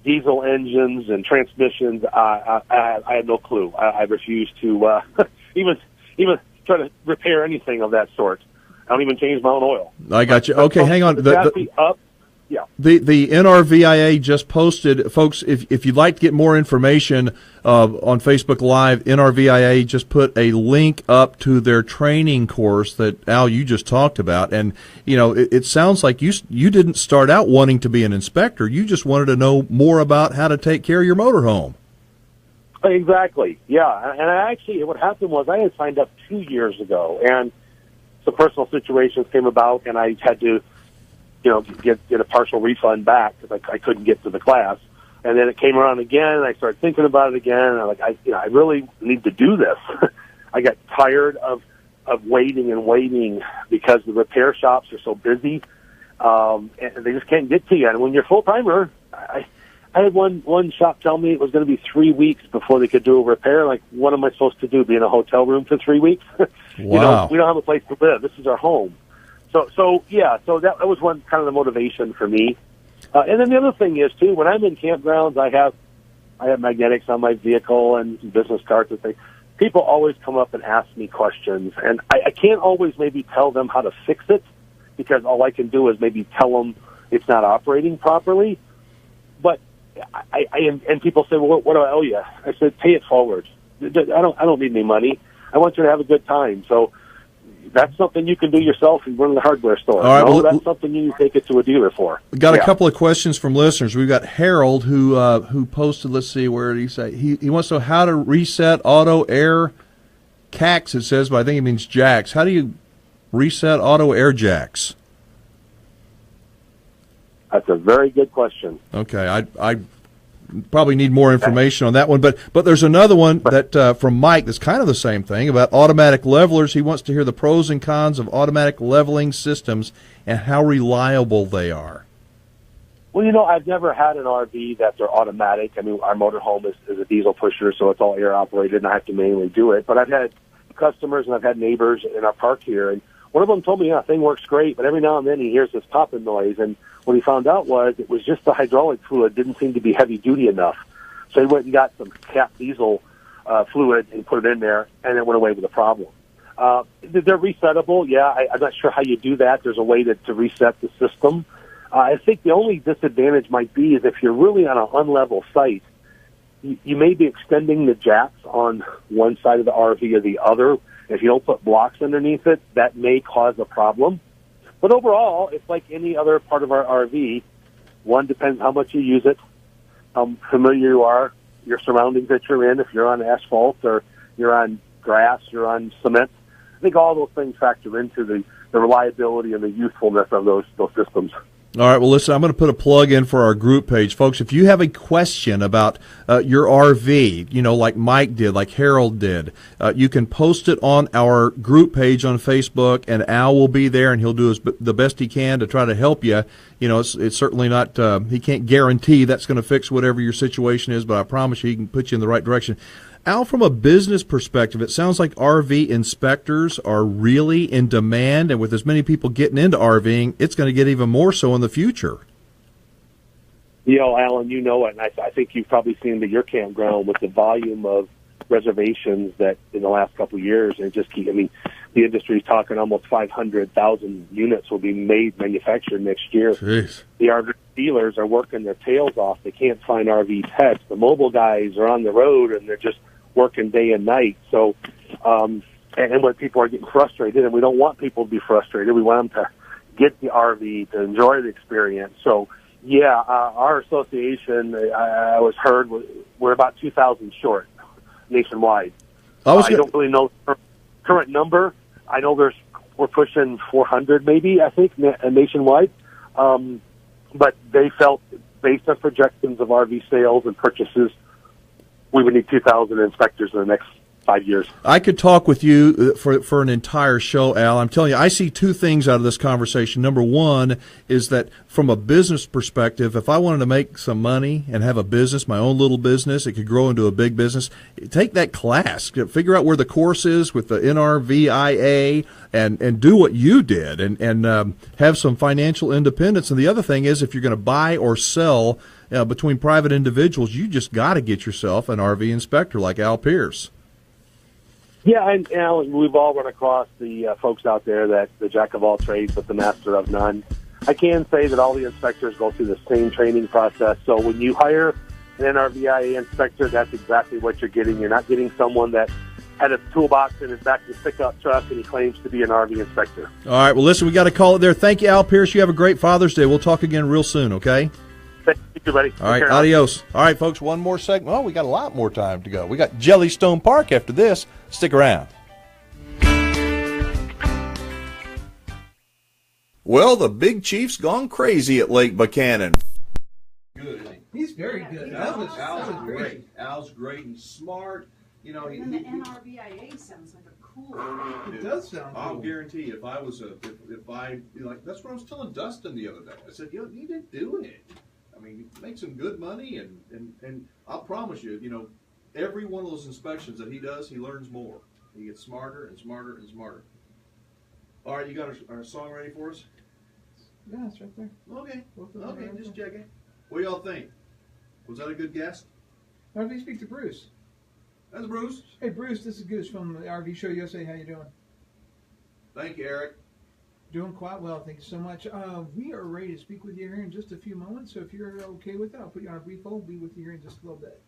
diesel engines and transmissions, I have no clue. I refuse to even try to repair anything of that sort. I don't even change my own oil. I got you. Okay, hang on. Yeah. The NRVIA just posted, folks, if you'd like to get more information on Facebook Live, NRVIA just put a link up to their training course that, Al, you just talked about. And, it sounds like you didn't start out wanting to be an inspector. You just wanted to know more about how to take care of your motorhome. Exactly, yeah. And what happened was I had signed up 2 years ago, and some personal situations came about, and I had to, get a partial refund back because I couldn't get to the class. And then it came around again, and I started thinking about it again, and I'm like, I really need to do this. I got tired of waiting and waiting because the repair shops are so busy, and they just can't get to you. And when you're full-timer, I had one shop tell me it was going to be 3 weeks before they could do a repair. Like, what am I supposed to do, be in a hotel room for 3 weeks? Wow. We don't have a place to live. This is our home. So that was one kind of the motivation for me. And then the other thing is, too, when I'm in campgrounds, I have magnetics on my vehicle and business cards and things. People always come up and ask me questions, and I can't always maybe tell them how to fix it, because all I can do is maybe tell them it's not operating properly. But and people say, well, what do I owe you? I said, pay it forward. I don't need any money. I want you to have a good time. So that's something you can do yourself and run the hardware store. All right, that's something you can take it to a dealer for. We've got a couple of questions from listeners. We've got Harold who posted, let's see, where did he say? He wants to know how to reset auto air jacks, it says, but I think it means jacks. How do you reset auto air jacks? That's a very good question. Okay, I probably need more information on that one, but there's another one that from Mike that's kind of the same thing about automatic levelers. He wants to hear the pros and cons of automatic leveling systems and how reliable they are. Well, I've never had an RV that they're automatic. I mean, our motorhome is a diesel pusher, so it's all air operated, and I have to manually do it. But I've had customers and I've had neighbors in our park here, and one of them told me, thing works great, but every now and then he hears this popping noise, and what he found out was it was just the hydraulic fluid didn't seem to be heavy duty enough. So he went and got some cap diesel fluid and put it in there, and it went away with the problem. They're resettable. Yeah, I'm not sure how you do that. There's a way to reset the system. I think the only disadvantage might be is if you're really on an unlevel site, you may be extending the jacks on one side of the RV or the other. If you don't put blocks underneath it, that may cause a problem. But overall, it's like any other part of our RV. One, depends how much you use it, how familiar you are, your surroundings that you're in, if you're on asphalt or you're on grass, you're on cement. I think all those things factor into the reliability and the usefulness of those systems. All right, well, listen, I'm going to put a plug in for our group page. Folks, if you have a question about your RV, like Mike did, like Harold did, you can post it on our group page on Facebook, and Al will be there, and he'll do the best he can to try to help you. It's certainly not, he can't guarantee that's going to fix whatever your situation is, but I promise you he can put you in the right direction. Al, from a business perspective, it sounds like RV inspectors are really in demand, and with as many people getting into RVing, it's going to get even more so in the future. Alan, you know it, and I think you've probably seen at your campground with the volume of reservations that in the last couple of years, and the industry's talking almost 500,000 units will be manufactured next year. Jeez. The RV dealers are working their tails off. They can't find RV techs. The mobile guys are on the road, and they're just working day and night. So, and when people are getting frustrated, and we don't want people to be frustrated, we want them to get the RV, to enjoy the experience. So, our association, I was heard, we're about 2,000 short nationwide. I don't really know the current number. I know we're pushing 400 maybe, I think, nationwide. But they felt, based on projections of RV sales and purchases, we would need 2,000 inspectors in the next 5 years. I could talk with you for an entire show, Al. I'm telling you, I see two things out of this conversation. Number one is that from a business perspective, if I wanted to make some money and have a business, my own little business, it could grow into a big business, take that class, figure out where the course is with the NRVIA, and do what you did and have some financial independence. And the other thing is, if you're going to buy or sell between private individuals, you just got to get yourself an RV inspector like Al Pierce. Yeah, and we've all run across the folks out there that the jack of all trades but the master of none. I can say that all the inspectors go through the same training process. So when you hire an NRVIA inspector, that's exactly what you're getting. You're not getting someone that had a toolbox in his back of his pickup truck and he claims to be an RV inspector. All right, well, listen, we got to call it there. Thank you, Al Pierce. You have a great Father's Day. We'll talk again real soon, okay? Thank you, buddy. All right, adios. All right, folks, one more segment. Well, we got a lot more time to go. We got Jellystone Park after this. Stick around. Well, the Big Chief's gone crazy at Lake Buchanan. Good, isn't he? He's very good. That was great. great. Al's great. He's smart. You know, And the NRVIA sounds like a cool. It does sound I'll cool. guarantee you, if I like, that's what I was telling Dustin the other day. I said, you need to do it. I mean, make some good money, and I'll promise you, you know, every one of those inspections that he does, he learns more. He gets smarter and smarter and smarter. All right, you got our song ready for us? Yeah, it's right there. Okay, just checking. What do y'all think? Was that a good guest? Why don't we speak to Bruce? That's Bruce. Hey, Bruce, this is Goose from the RV Show USA. How you doing? Thank you, Eric. Doing quite well, thank you so much. We are ready to speak with you here in just a few moments, so if you're okay with it, I'll put you on a brief hold. We'll be with you here in just a little bit.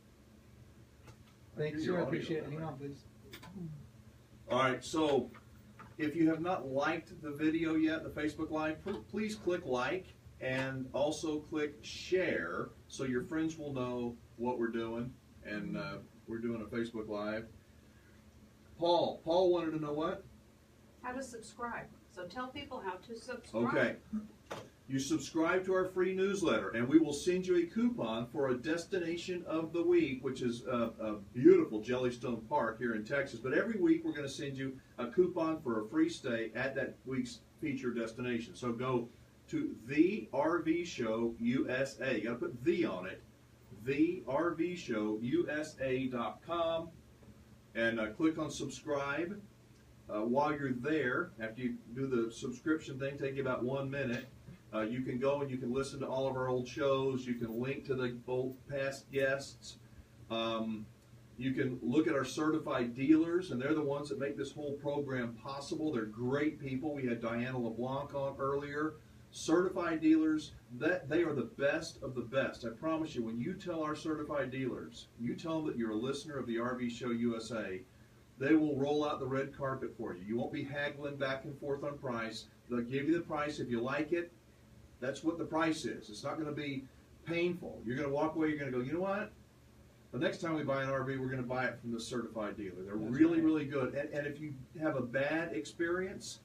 Thanks, sir. I appreciate it. Hang on, please. All right, so if you have not liked the video yet, the Facebook Live, please click like and also click share so your friends will know what we're doing. And we're doing a Facebook Live. Paul wanted to know what? How to subscribe. So tell people how to subscribe. Okay. You subscribe to our free newsletter, and we will send you a coupon for a destination of the week, which is a beautiful Jellystone Park here in Texas. But every week we're going to send you a coupon for a free stay at that week's featured destination. So go to the RV Show USA. You got to put "the" on it. TheRVShowUSA.com, and click on subscribe. While you're there, after you do the subscription thing, take you about 1 minute. You can go and you can listen to all of our old shows. You can link to the old past guests. You can look at our certified dealers, and they're the ones that make this whole program possible. They're great people. We had Diana LeBlanc on earlier. Certified dealers, that they are the best of the best. I promise you, when you tell our certified dealers, you tell them that you're a listener of the RV Show USA, they will roll out the red carpet for you. You won't be haggling back and forth on price. They'll give you the price. If you like it, that's what the price is. It's not going to be painful. You're going to walk away, you're going to go, you know what? The next time we buy an RV, we're going to buy it from the certified dealer. They're really good. And if you have a bad experience,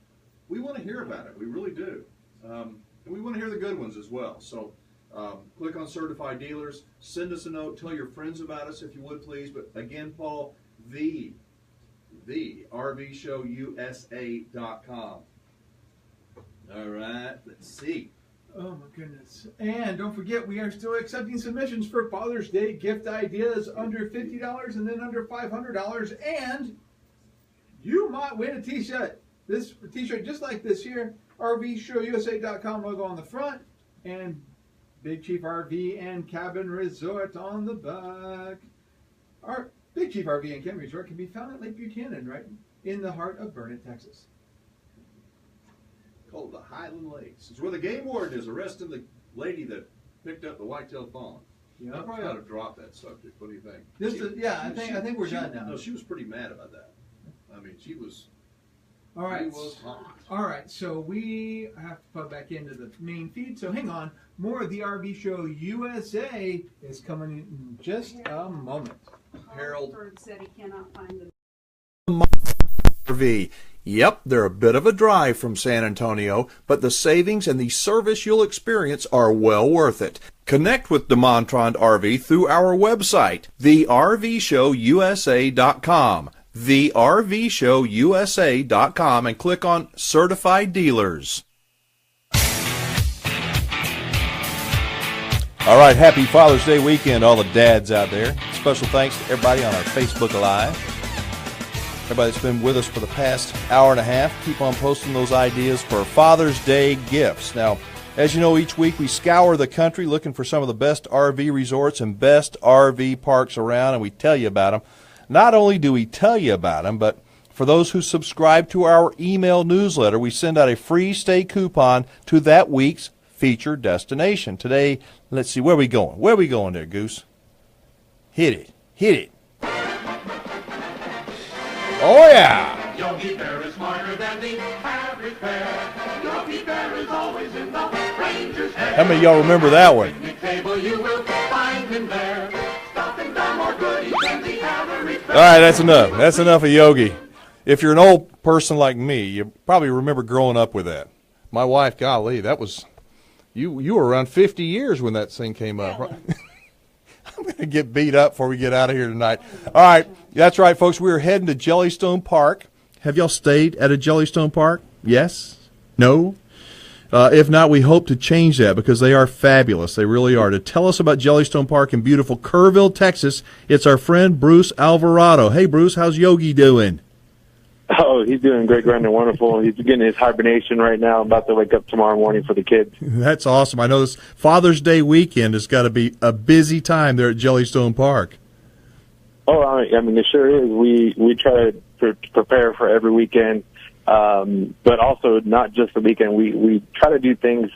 we want to hear about it. We really do. And we want to hear the good ones as well. So click on certified dealers. Send us a note. Tell your friends about us if you would, please. But again, Paul, the RVShowUSA.com. All right, let's see. Oh, my goodness. And don't forget, we are still accepting submissions for Father's Day gift ideas under $50 and then under $500. And you might win a T-shirt. This T-shirt just like this here. RVShowUSA.com logo on the front. And Big Chief RV and Cabin Resort on the back. Our Big Chief RV and Cabin Resort can be found at Lake Buchanan, right in the heart of Vernon, Texas. Called the Highland Lakes. It's where the game warden is arresting the lady that picked up the white-tailed fawn. Yeah, I probably ought to drop that subject. What do you think? I think we're done now. No, she was pretty mad about that. I mean, she was. All right. She was hot. All right. So we have to put back into the main feed. So hang on. More of the RV Show USA is coming in just a moment. Harold said he cannot find the RV. Yep, they're a bit of a drive from San Antonio, but the savings and the service you'll experience are well worth it. Connect with DeMontrond RV through our website, thervshowusa.com, thervshowusa.com, and click on Certified Dealers. All right, happy Father's Day weekend, all the dads out there. Special thanks to everybody on our Facebook Live. Everybody that's been with us for the past hour and a half. Keep on posting those ideas for Father's Day gifts. Now, as you know, each week we scour the country looking for some of the best RV resorts and best RV parks around, and we tell you about them. Not only do we tell you about them, but for those who subscribe to our email newsletter, we send out a free stay coupon to that week's featured destination. Today, let's see, where are we going? Where are we going there, Goose? Hit it. Hit it. Oh, yeah. Yogi Bear is smarter than the average bear. Yogi Bear is always in the ranger's hair. How many of y'all remember that one? Table you will find him there. Stuffing down more goodies than the average bear. All right, that's enough. That's enough of Yogi. If you're an old person like me, you probably remember growing up with that. My wife, golly, that was, you were around 50 years when that thing came up, right? going to get beat up before we get out of here tonight. All right. That's right, folks. We are heading to Jellystone Park. Have y'all stayed at a Jellystone Park? Yes? No? If not, we hope to change that because they are fabulous. They really are. To tell us about Jellystone Park in beautiful Kerrville, Texas, it's our friend Bruce Alvarado. Hey, Bruce, how's Yogi doing? Oh, he's doing great, grand, and wonderful. He's getting his hibernation right now. I'm about to wake up tomorrow morning for the kids. That's awesome. I know this Father's Day weekend has got to be a busy time there at Jellystone Park. Oh, I mean, it sure is. We try to prepare for every weekend, but also not just the weekend. We try to do things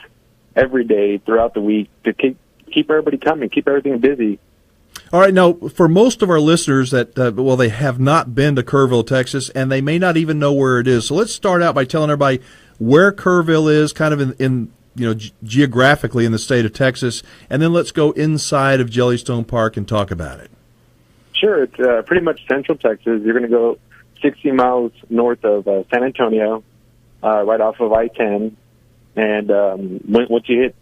every day throughout the week to keep everybody coming, keep everything busy. All right, now, for most of our listeners that, they have not been to Kerrville, Texas, and they may not even know where it is. So let's start out by telling everybody where Kerrville is, kind of in geographically in the state of Texas, and then let's go inside of Jellystone Park and talk about it. Sure, it's pretty much central Texas. You're going to go 60 miles north of San Antonio, right off of I-10, and once you hit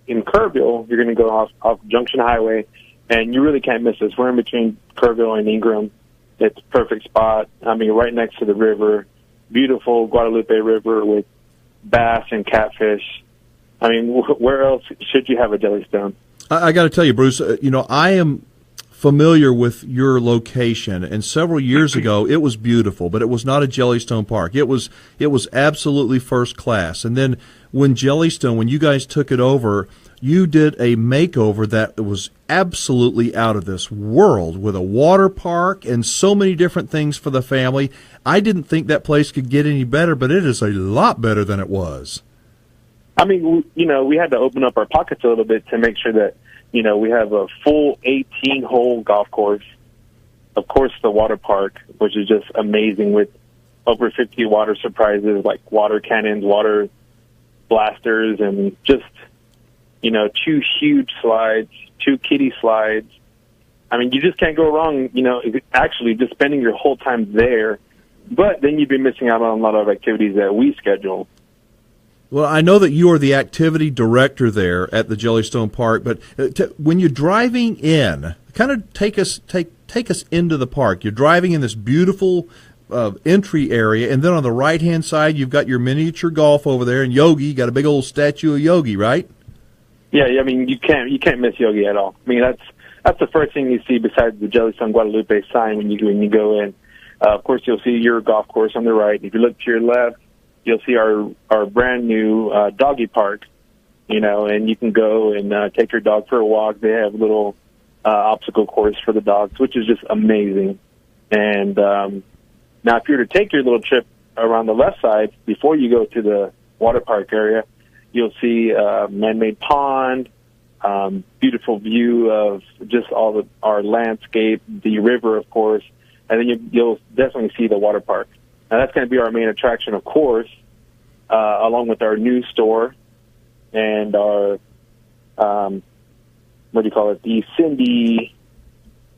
in Kerrville, you're going to go off Junction Highway. And you really can't miss us. We're in between Kerrville and Ingram. It's a perfect spot. I mean, right next to the river. Beautiful Guadalupe River with bass and catfish. I mean, where else should you have a Jellystone? I got to tell you, Bruce, I am familiar with your location, and several years ago it was beautiful, but it was not a Jellystone Park. It was absolutely first class. And then when you guys took it over, you did a makeover that was absolutely out of this world with a water park and so many different things for the family. I didn't think that place could get any better, but it is a lot better than it was. I mean, we had to open up our pockets a little bit to make sure that, we have a full 18-hole golf course. Of course, the water park, which is just amazing with over 50 water surprises like water cannons, water blasters, and just, 2 huge slides, 2 kiddie slides. I mean, you just can't go wrong, actually just spending your whole time there. But then you'd be missing out on a lot of activities that we schedule. Well, I know that you are the activity director there at the Jellystone Park, but when you're driving in, kind of take us into the park. You're driving in this beautiful entry area, and then on the right-hand side, you've got your miniature golf over there, and Yogi, you got a big old statue of Yogi, right? Yeah, I mean, you can't miss Yogi at all. I mean, that's the first thing you see besides the Jellystone Guadalupe sign when you go in. Of course, you'll see your golf course on the right. If you look to your left, you'll see our brand new doggy park, and you can go and take your dog for a walk. They have a little obstacle course for the dogs, which is just amazing. And now if you were to take your little trip around the left side before you go to the water park area, you'll see a man-made pond, beautiful view of just our landscape, the river, of course, and then you'll definitely see the water park. Now, that's going to be our main attraction, of course, along with our new store and our, the Cindy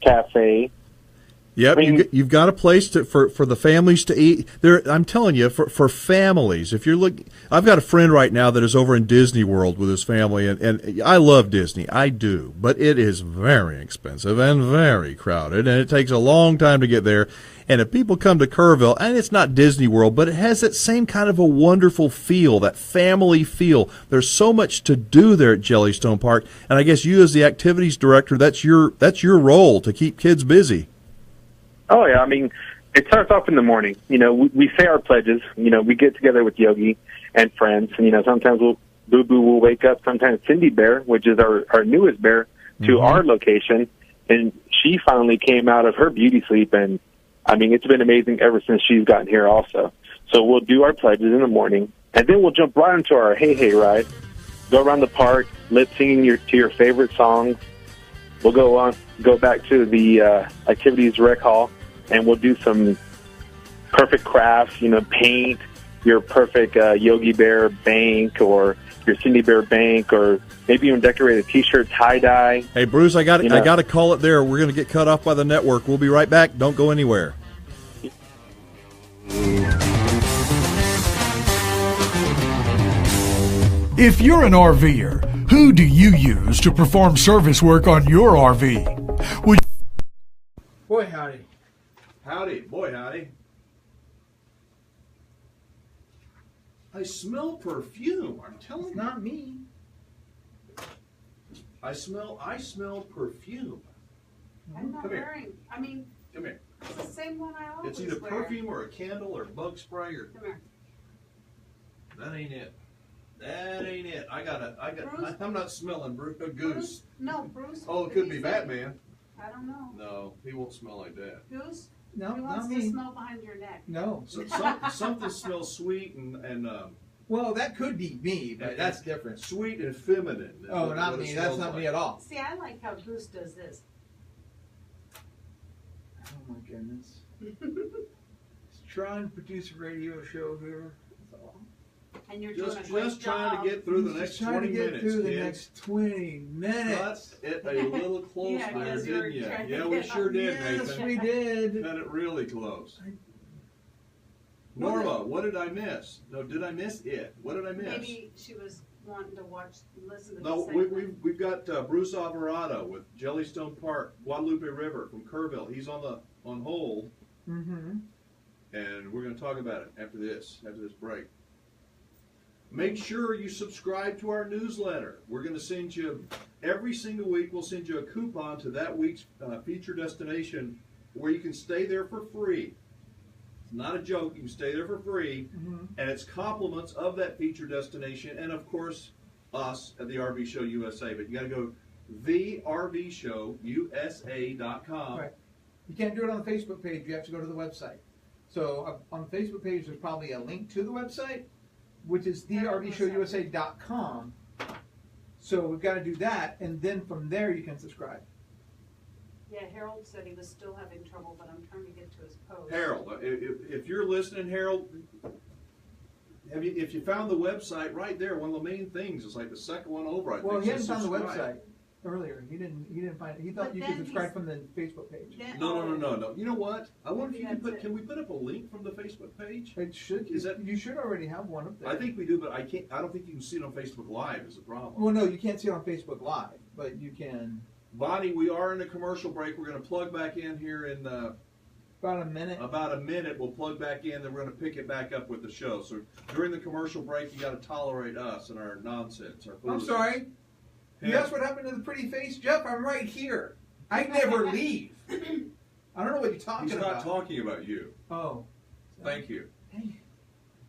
Cafe. Yep, you've got a place for the families to eat. I'm telling you, for families, if you're looking, I've got a friend right now that is over in Disney World with his family, and I love Disney, I do, but it is very expensive and very crowded, and it takes a long time to get there. And if people come to Kerrville, and it's not Disney World, but it has that same kind of a wonderful feel, that family feel. There's so much to do there at Jellystone Park, and I guess you as the activities director, that's your role, to keep kids busy. Oh, yeah. I mean, it starts off in the morning. We say our pledges. We get together with Yogi and friends. And, sometimes Boo Boo will wake up. Sometimes Cindy Bear, which is our newest bear, to our location. And she finally came out of her beauty sleep. And, I mean, it's been amazing ever since she's gotten here also. So we'll do our pledges in the morning. And then we'll jump right into our Hey Hey ride. Go around the park, lip singing to your favorite songs. We'll go back to the activities rec hall, and we'll do some perfect crafts, paint your perfect Yogi Bear bank or your Cindy Bear bank, or maybe even decorate a T-shirt tie-dye. Hey, Bruce, I got to call it there. We're going to get cut off by the network. We'll be right back. Don't go anywhere. If you're an RVer, who do you use to perform service work on your RV? Boy, howdy. Howdy. Boy, howdy. I smell perfume. I'm telling you. Not me. I smell perfume. I'm not Come here. wearing. I mean, Come here. it's the same one I always It's either wear. perfume or a candle or bug spray or. Come here. That ain't it. That ain't it. Bruce? I'm not smelling Goose. Bruce? No, Bruce. Oh, it could be Batman. I don't know. No, he won't smell like that. Goose? No, He wants not to me. smell behind your neck. No. So, something smells sweet and Well, that could be me, but that's different. Sweet and feminine. is Oh, what not it me. smells That's not like. me at all. See, I like how Goose does this. Oh my goodness. Just trying to produce a radio show here. That's all. And you're doing a Just great trying job. to get through the Just next trying 20 to get minutes. through the kids. next 20 minutes. Cut it a little close Yeah, there, because you were didn't you? trying to Yeah, we get sure up. did, Yes, Nathan. we did. Cut it really close. Norma, what did I miss? No, did I miss it? What did I miss? Maybe she was wanting to listen to No, the we've got Bruce Alvarado with Jellystone Park, Guadalupe River from Kerrville. He's on hold, Mm-hmm. and we're going to talk about it after this break. Make sure you subscribe to our newsletter. We're going to send you, every single week, we'll send you a coupon to that week's feature destination where you can stay there for free. It's not a joke. You can stay there for free, and it's compliments of that feature destination and, of course, us at the RV Show USA. But you got to go thervshowusa.com. Right. You can't do it on the Facebook page. You have to go to the website. So on the Facebook page, there's probably a link to the website, which is thervshowusa.com. So we've got to do that, and then from there you can subscribe. Yeah, Harold said he was still having trouble, but I'm trying to get to his post. Harold, if you're listening, Harold, if you found the website right there, one of the main things is like the second one over. I Well, think he hadn't found the subscribe. website earlier. He didn't find it. He thought But you then could subscribe he's- from the Facebook page. No. You know what? I wonder if you can Maybe can we put up a link from the Facebook page? It should. Is that? You should already have one up there. I think we do, but I can't. I don't think you can see it on Facebook Live. Is the problem? Well, no, you can't see it on Facebook Live, but you can. Bonnie, we are in a commercial break. We're going to plug back in here in about a minute. About a minute, we'll plug back in. Then we're going to pick it back up with the show. So during the commercial break, you got to tolerate us and our nonsense. Our I'm foolishness. sorry. You Yeah. asked what happened to the pretty face, Jeff. I'm right here. I never leave. I don't know what you're talking He's about. not talking about you. Oh. Thank you. Hey.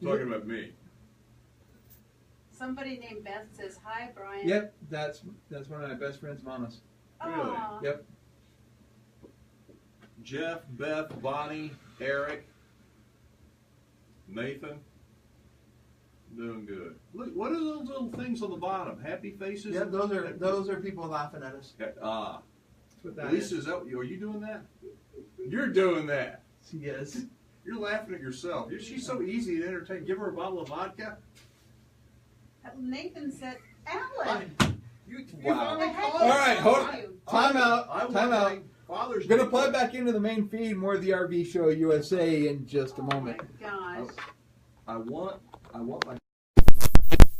Talking about me. Somebody named Beth says, "Hi, Brian." Yep, that's one of my best friend's mamas. Really? Aw. Yep. Jeff, Beth, Bonnie, Eric, Nathan. Doing good. Look, what are those little things on the bottom? Happy faces? Yep, those are people laughing at us. That's what that Lisa, is. is that, are you doing that? You're doing that. She is. You're laughing at yourself. She's so easy to entertain. Give her a bottle of vodka. Nathan said, "Alan." Wow. All right, hold on. Time I out. want Time out. my Father's Going to Day plug gift. back into the main feed, more of the RV Show USA in just a moment. Gosh. I want my.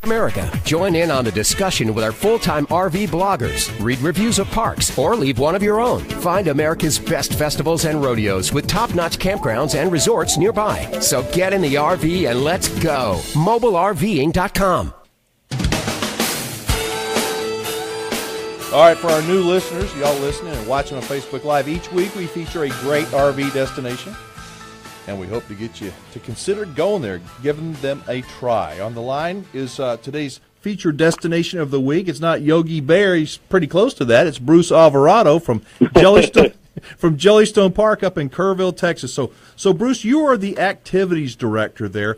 America. Join in on the discussion with our full-time RV bloggers. Read reviews of parks or leave one of your own. Find America's best festivals and rodeos with top-notch campgrounds and resorts nearby. So get in the RV and let's go. MobileRVing.com. All right, for our new listeners, y'all listening and watching on Facebook Live, each week we feature a great RV destination, and we hope to get you to consider going there, giving them a try. On the line is today's featured destination of the week. It's not Yogi Bear. He's pretty close to that. It's Bruce Alvarado from Jellystone Park up in Kerrville, Texas. So Bruce, you are the activities director there.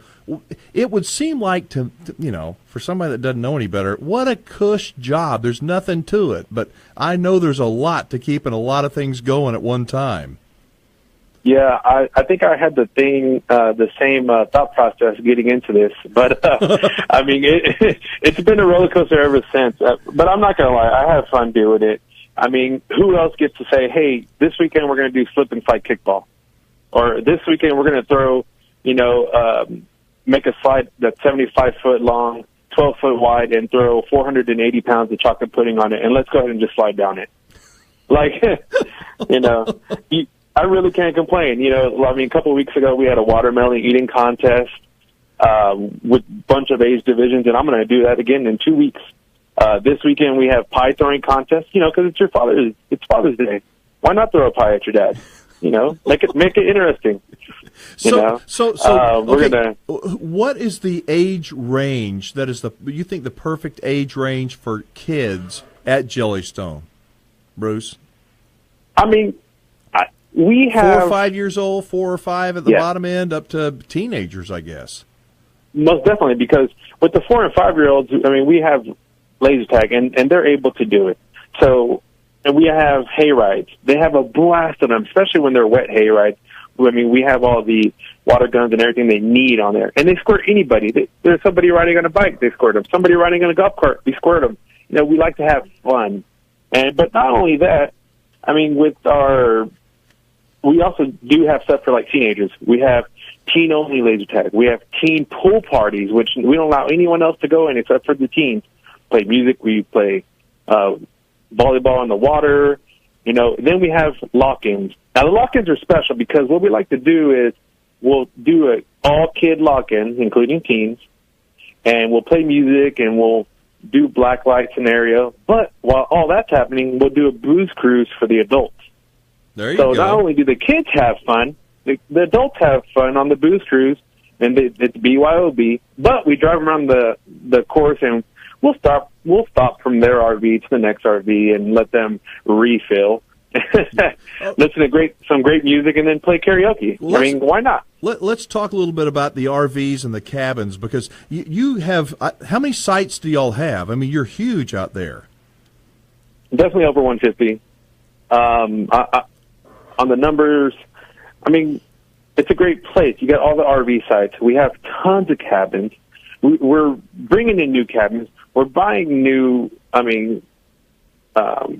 It would seem like to for somebody that doesn't know any better, what a cush job. There's nothing to it, but I know there's a lot to keeping a lot of things going at one time. Yeah, I think I had the same thought process getting into this, but I mean, it's been a roller coaster ever since. But I'm not gonna lie, I have fun doing it. I mean, who else gets to say, "Hey, this weekend we're gonna do slip and slide kickball," or "This weekend we're gonna throw, make a slide that's 75 foot long, 12 foot wide, and throw 480 pounds of chocolate pudding on it, and let's go ahead and just slide down it." Like, you know, I really can't complain. You know, I mean, a couple of weeks ago we had a watermelon eating contest with a bunch of age divisions, and I'm going to do that again in 2 weeks. This weekend we have pie throwing contest. You know, because it's Father's Day. Why not throw a pie at your dad? You know, make it interesting. We're gonna. What is the age range that is you think the perfect age range for kids at Jellystone, Bruce? I mean, we have 4 or 5 years old, 4 or 5 at the bottom end, up to teenagers, I guess. Most definitely, because with the 4 and 5-year-olds, I mean, we have laser tag, and they're able to do it. So, and we have hay rides. They have a blast on them, especially when they're wet hay rides. I mean, we have all the water guns and everything they need on there, and they squirt anybody. There's somebody riding on a bike, they squirt them. Somebody riding on a golf cart, we squirt them. You know, we like to have fun, but not only that. I mean, we also do have stuff for like teenagers. We have teen-only laser tag. We have teen pool parties, which we don't allow anyone else to go in except for the teens. Play music. We play volleyball in the water. You know, then we have lock-ins. Now, the lock-ins are special because what we like to do is we'll do an all-kid lock-in, including teens, and we'll play music and we'll do black light scenario. But while all that's happening, we'll do a booze cruise for the adults. There you go. So not only do the kids have fun, the adults have fun on the booze cruise, and it's BYOB, but we drive around the course and we'll stop from their RV to the next RV and let them refill. Listen to some great music and then play karaoke. I mean, why not? Let's talk a little bit about the RVs and the cabins, because you have how many sites do y'all have? I mean, you're huge out there. Definitely over 150. On the numbers, I mean, it's a great place. You got all the RV sites. We have tons of cabins. We're bringing in new cabins. We're buying new,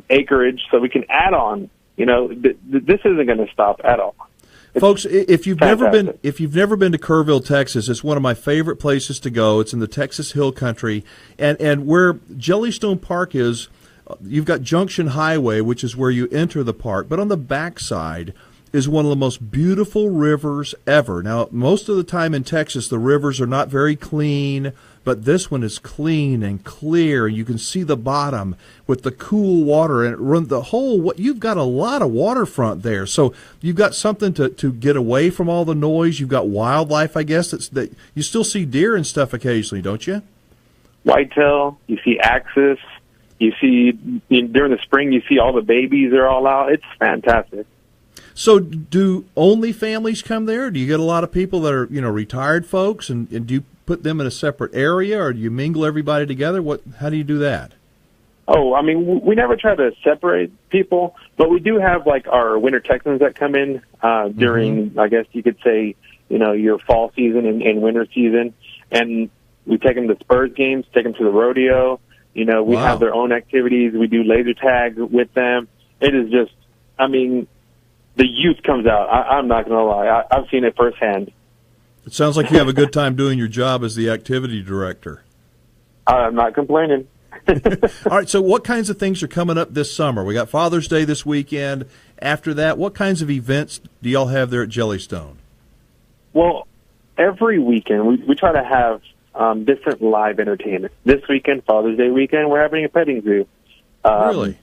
acreage so we can add on. You know, this isn't going to stop at all. Folks, if you've never been to Kerrville, Texas, it's one of my favorite places to go. It's in the Texas Hill Country, and where Jellystone Park is, you've got Junction Highway, which is where you enter the park, but on the backside is one of the most beautiful rivers ever. Now, most of the time in Texas, the rivers are not very clean, but this one is clean and clear. You can see the bottom with the cool water, and it runs the whole. You've got a lot of waterfront there, so you've got something to get away from all the noise. You've got wildlife, I guess. That you still see deer and stuff occasionally, don't you? Whitetail. You see axis. You see during the spring. You see all the babies. They're all out. It's fantastic. So, do only families come there? Do you get a lot of people that are, retired folks, and do you put them in a separate area, or do you mingle everybody together? How do you do that? Oh, I mean, we never try to separate people, but we do have like our winter Texans that come in during, I guess you could say, your fall season and winter season, and we take them to Spurs games, take them to the rodeo. We have their own activities. We do laser tag with them. It is just, the youth comes out. I'm not going to lie. I've seen it firsthand. It sounds like you have a good time doing your job as the activity director. I'm not complaining. All right, so what kinds of things are coming up this summer? We got Father's Day this weekend. After that, what kinds of events do y'all have there at Jellystone? Well, every weekend we try to have different live entertainment. This weekend, Father's Day weekend, we're having a petting zoo. Really?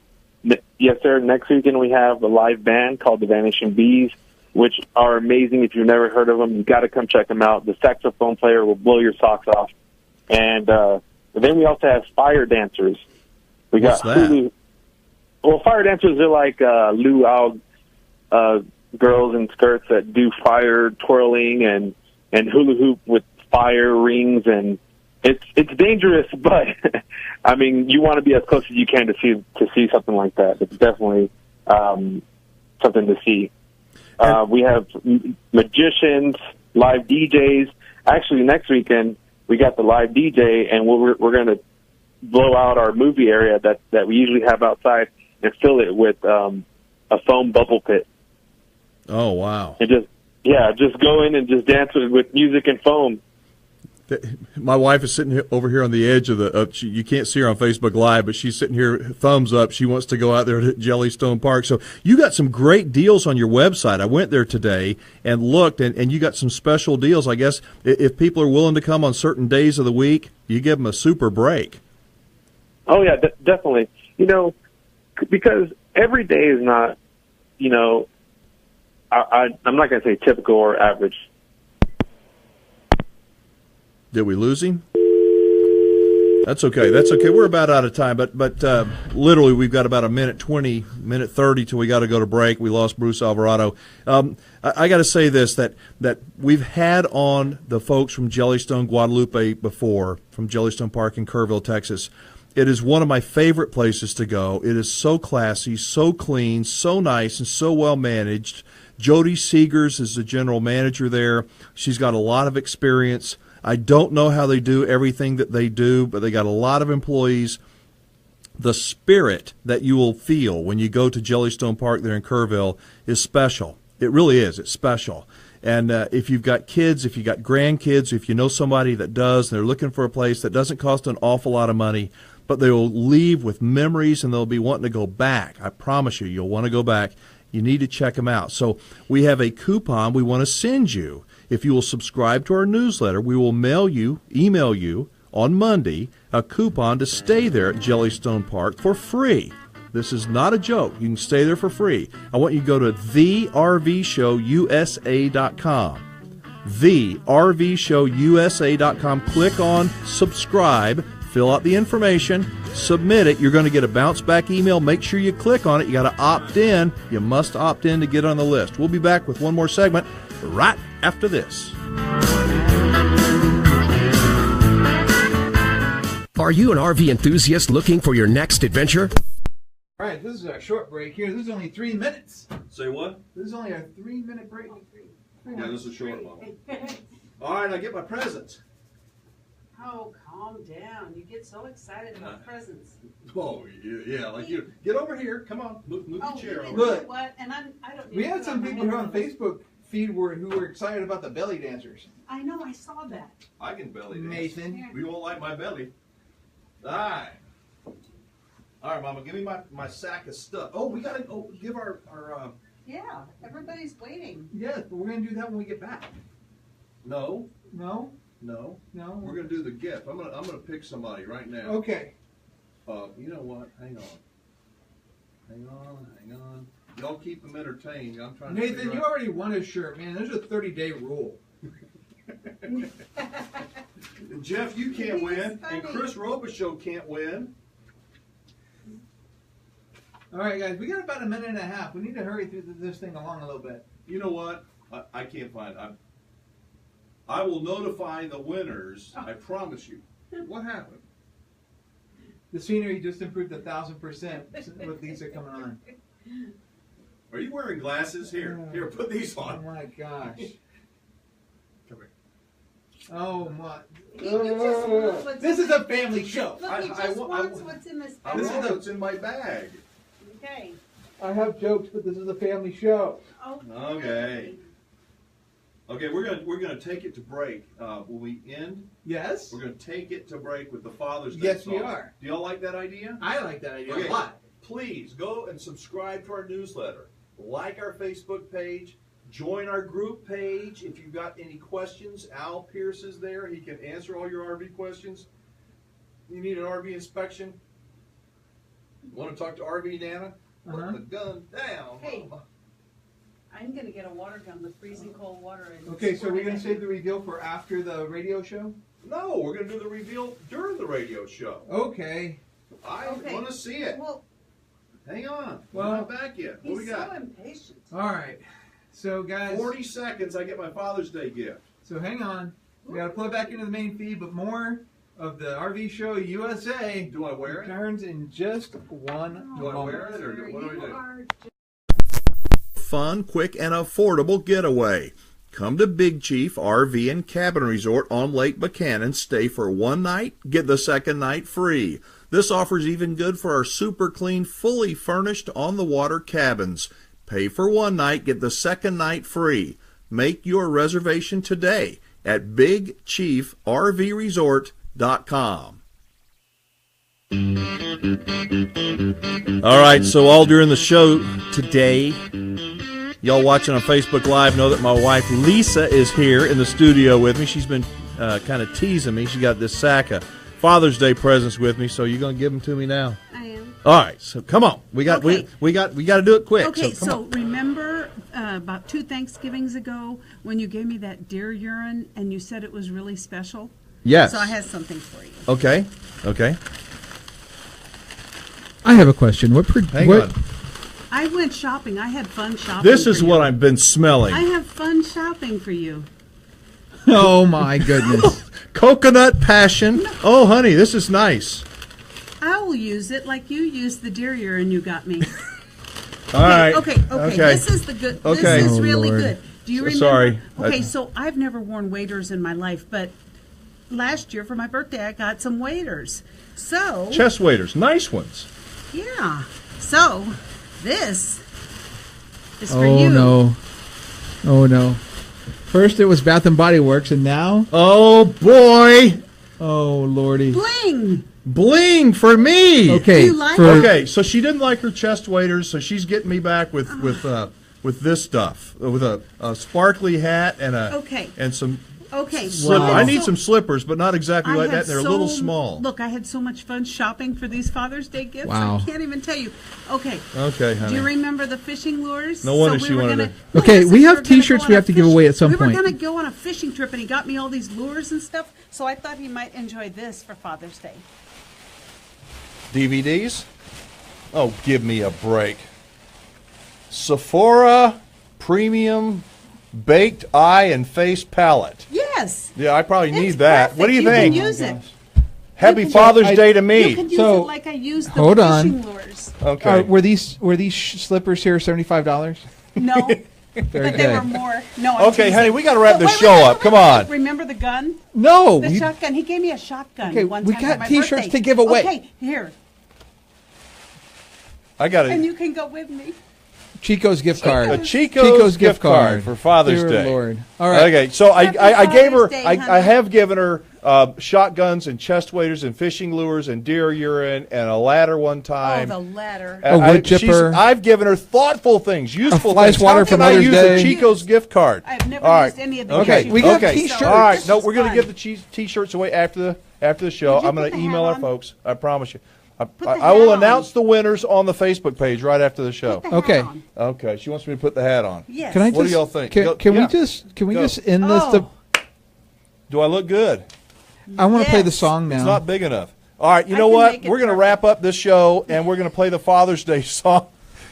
Yes, sir. Next weekend we have a live band called the Vanishing Bees, which are amazing. If you've never heard of them, you've got to come check them out. The saxophone player will blow your socks off. And then we also have fire dancers. What's that? Well, fire dancers are like luau girls in skirts that do fire twirling and hula hoop with fire rings, and it's dangerous, but you want to be as close as you can to see something like that. It's definitely something to see. We have magicians, live DJs. Actually, next weekend we got the live DJ, and we're going to blow out our movie area that we usually have outside and fill it with a foam bubble pit. Oh, wow! And just go in and just dance with music and foam. My wife is sitting over here on the edge of the. You can't see her on Facebook Live, but she's sitting here, thumbs up. She wants to go out there to Jellystone Park. So you got some great deals on your website. I went there today and looked, and you got some special deals. I guess if people are willing to come on certain days of the week, you give them a super break. Oh yeah, definitely. Because every day is not, I'm not going to say typical or average. Did we lose him? That's okay. We're about out of time, but literally we've got about a minute 20, minute 30 till we got to go to break. We lost Bruce Alvarado. I got to say this, that we've had on the folks from Jellystone, Guadalupe before, from Jellystone Park in Kerrville, Texas. It is one of my favorite places to go. It is so classy, so clean, so nice, and so well managed. Jody Seegers is the general manager there. She's got a lot of experience. I don't know how they do everything that they do, but they got a lot of employees. The spirit that you will feel when you go to Jellystone Park there in Kerrville is special. It really is. It's special. And if you've got kids, if you've got grandkids, if you know somebody that does, and they're looking for a place that doesn't cost an awful lot of money, but they will leave with memories and they'll be wanting to go back. I promise you, you'll want to go back. You need to check them out. So we have a coupon we want to send you. If you will subscribe to our newsletter, we will email you on Monday a coupon to stay there at Jellystone Park for free. This is not a joke. You can stay there for free. I want you to go to thervshowusa.com. thervshowusa.com. Click on subscribe. Fill out the information, submit it. You're going to get a bounce back email. Make sure you click on it. You got to opt in. You must opt in to get on the list. We'll be back with one more segment right after this. Are you an RV enthusiast looking for your next adventure? All right, this is our short break here. This is only 3 minutes. Say what? This is only a 3-minute break. Yeah, this is a short one. All right, I get my presents. Oh, calm down. You get so excited about presents. Oh, yeah, like you. Get over here. Come on. Move your chair over. Look, What? And I don't. we had some people here on Facebook feed who were excited about the belly dancers. I know. I saw that. I can belly dance. Nathan. We won't like my belly. All right. All right, Mama, give me my sack of stuff. Oh, we got to give our Yeah, everybody's waiting. Yeah, but we're going to do that when we get back. No. No? No. No? We're gonna do the gift. I'm gonna pick somebody right now. Okay. You know what? Hang on. Y'all keep them entertained. I'm trying. Nathan, you already won a shirt, man. There's a 30-day rule. Jeff, you can't win, and Chris Robichaux can't win. All right, guys, we got about a minute and a half. We need to hurry through this thing along a little bit. You know what? I can't find it. I will notify the winners. I promise you. What happened? The scenery just improved 1,000% with Lisa coming on. Are you wearing glasses? Here, put these on. Oh my gosh. Come here. Oh my. This is a family show. Look, he just wants what's in this bag. This is what's in my bag. Okay. I have jokes, but this is a family show. Okay. Okay, we're gonna take it to break. Will we end? Yes. We're gonna take it to break with the Father's Day Yes, song. we are. Do y'all like that idea? I like that idea Okay. a lot. Please go and subscribe to our newsletter. Like our Facebook page. Join our group page. If you've got any questions, Al Pierce is there. He can answer all your RV questions. You need an RV inspection? Want to talk to RV Nana? Put the gun down. Hey. I'm going to get a water gun with freezing cold water. And Okay, so we're going to save the reveal for after the radio show? No, we're going to do the reveal during the radio show. Okay. I want to see it. Well, hang on. Well, we're not back yet. What he's we got? so impatient. All right. So, guys. 40 seconds, I get my Father's Day gift. So, hang on. We got to plug back into the main feed, but more of the RV Show USA. Do I wear it? Returns in just one Do I wear it, or what do I do? Fun, quick, and affordable getaway. Come to Big Chief RV and Cabin Resort on Lake Buchanan. Stay for one night, get the second night free. This offer's even good for our super clean, fully furnished on-the-water cabins. Pay for one night, get the second night free. Make your reservation today at BigChiefRVResort.com. All right, so all during the show today, y'all watching on Facebook Live know that my wife Lisa is here in the studio with me. She's been kind of teasing me. She got this sack of Father's Day presents with me, so you're going to give them to me now? I am. All right, so come on. We got to do it quick. Okay, so remember about 2 Thanksgivings ago when you gave me that deer urine and you said it was really special? Yes. So I have something for you. Okay. I have a question. Hang on. I went shopping. I had fun shopping. This is what I've been smelling. I have fun shopping for you. Oh, my goodness. Coconut passion. Oh, honey, this is nice. I will use it like you used the deer urine you got me. All right. Okay. This is the good. Okay. This is Oh, really Lord. good. Do you remember? Sorry. Okay, so I've never worn waders in my life, but last year for my birthday I got some waders. So Chest waders, nice ones. yeah. So this is for you. Oh, no. First it was Bath and Body Works, and now? Oh, boy. Oh, Lordy. Bling for me. Okay. Do you like Okay, so she didn't like her chest waders, so she's getting me back with this stuff, with a sparkly hat and some Okay. slip. Wow. I need some slippers, but not exactly like that. They're a little so- small. Look, I had so much fun shopping for these Father's Day gifts. Wow. I can't even tell you. Okay. Okay, honey. Do you remember the fishing lures? No wonder So she were wanted gonna- to- No, Okay, listen, we have were gonna T-shirts go we on have a to give fish- away at some point. We were going to go on a fishing trip, and he got me all these lures and stuff, so I thought he might enjoy this for Father's Day. DVDs? Oh, give me a break. Sephora Premium Baked Eye and Face Palette. Yes. Yeah, I probably need It's that. perfect. What do you You think? can use it. Happy You can- Father's I- Day to You me. can use So- it like I used the Hold on. fishing lures. Okay. Were these slippers here $75? No, Very but they were good. more. No, I'm Okay, teasing. honey, we got to wrap But this wait, show wait, up. wait, Come wait. on. Remember the gun? No. The shotgun. He gave me a shotgun Okay, one we time got for my T-shirts birthday. to give away. Okay, here. I got And it. you can go with me. Chico's gift card. A Chico's gift card for Father's Dear Day. Lord. All right. Okay, so I Happy gave her, Father's Day, I honey. have given her shotguns and chest waders and fishing lures and deer urine and a ladder one Oh, time. the ladder. A wood chipper. I've given her thoughtful things, useful fly things. swatter How for can I Mother's use Day? a Chico's gift card? I've never All right. used any of the Okay, shoes. we got okay. T-shirts. All right, This no, is we're going to fun. give the T-shirts away after the show. Would you I'm going put to the email hat our on? folks. I promise you. the I will hat on. announce the winners on the Facebook page right after the show. Put the hat Okay. on. Okay, she wants me to put the hat on. Yes. Can I What do just- y'all think? Can, Go- can yeah. we just Go. end this? Oh. Do I look good? I want to play the Yes. song now. It's not big enough. All right, you I know can what? make it We're going to perfect. wrap up this show, and we're going to play the Father's Day song.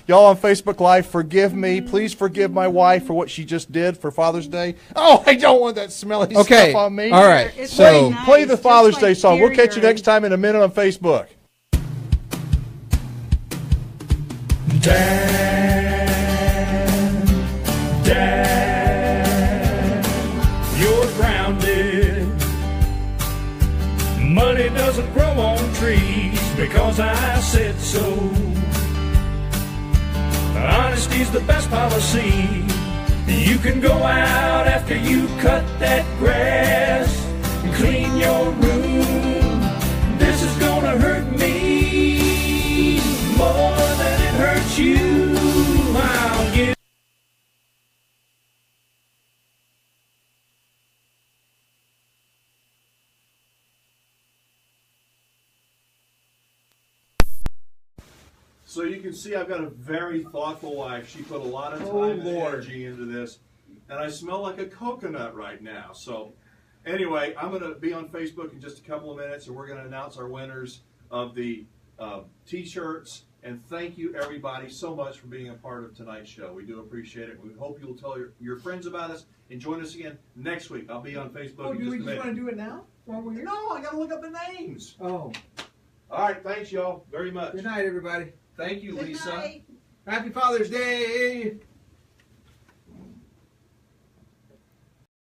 Y'all on Facebook Live, forgive me. Please forgive my wife for what she just did for Father's Day. Oh, I don't want that smelly Okay. stuff on me. All right. It's So really nice, Play the just Father's like Day song. We'll deer catch you urine. next time in a minute on Facebook. Dad, you're grounded. Money doesn't grow on trees because I said so. Honesty's the best policy. You can go out after you cut that grass and clean your room. This is gonna hurt me more than it hurts you. I'll give. So you can see I've got a very thoughtful wife. She put a lot of time and energy into this. And I smell like a coconut right now. So anyway, I'm going to be on Facebook in just a couple of minutes, and we're going to announce our winners of the T-shirts. And thank you, everybody, so much for being a part of tonight's show. We do appreciate it. We hope you'll tell your friends about us and join us again next week. I'll be on Facebook in just a minute. want to do it now? While we're here? No, I got to look up the names. Oh. All right, thanks, y'all, very much. Good night, everybody. Thank you, Good Lisa. night. Happy Father's Day.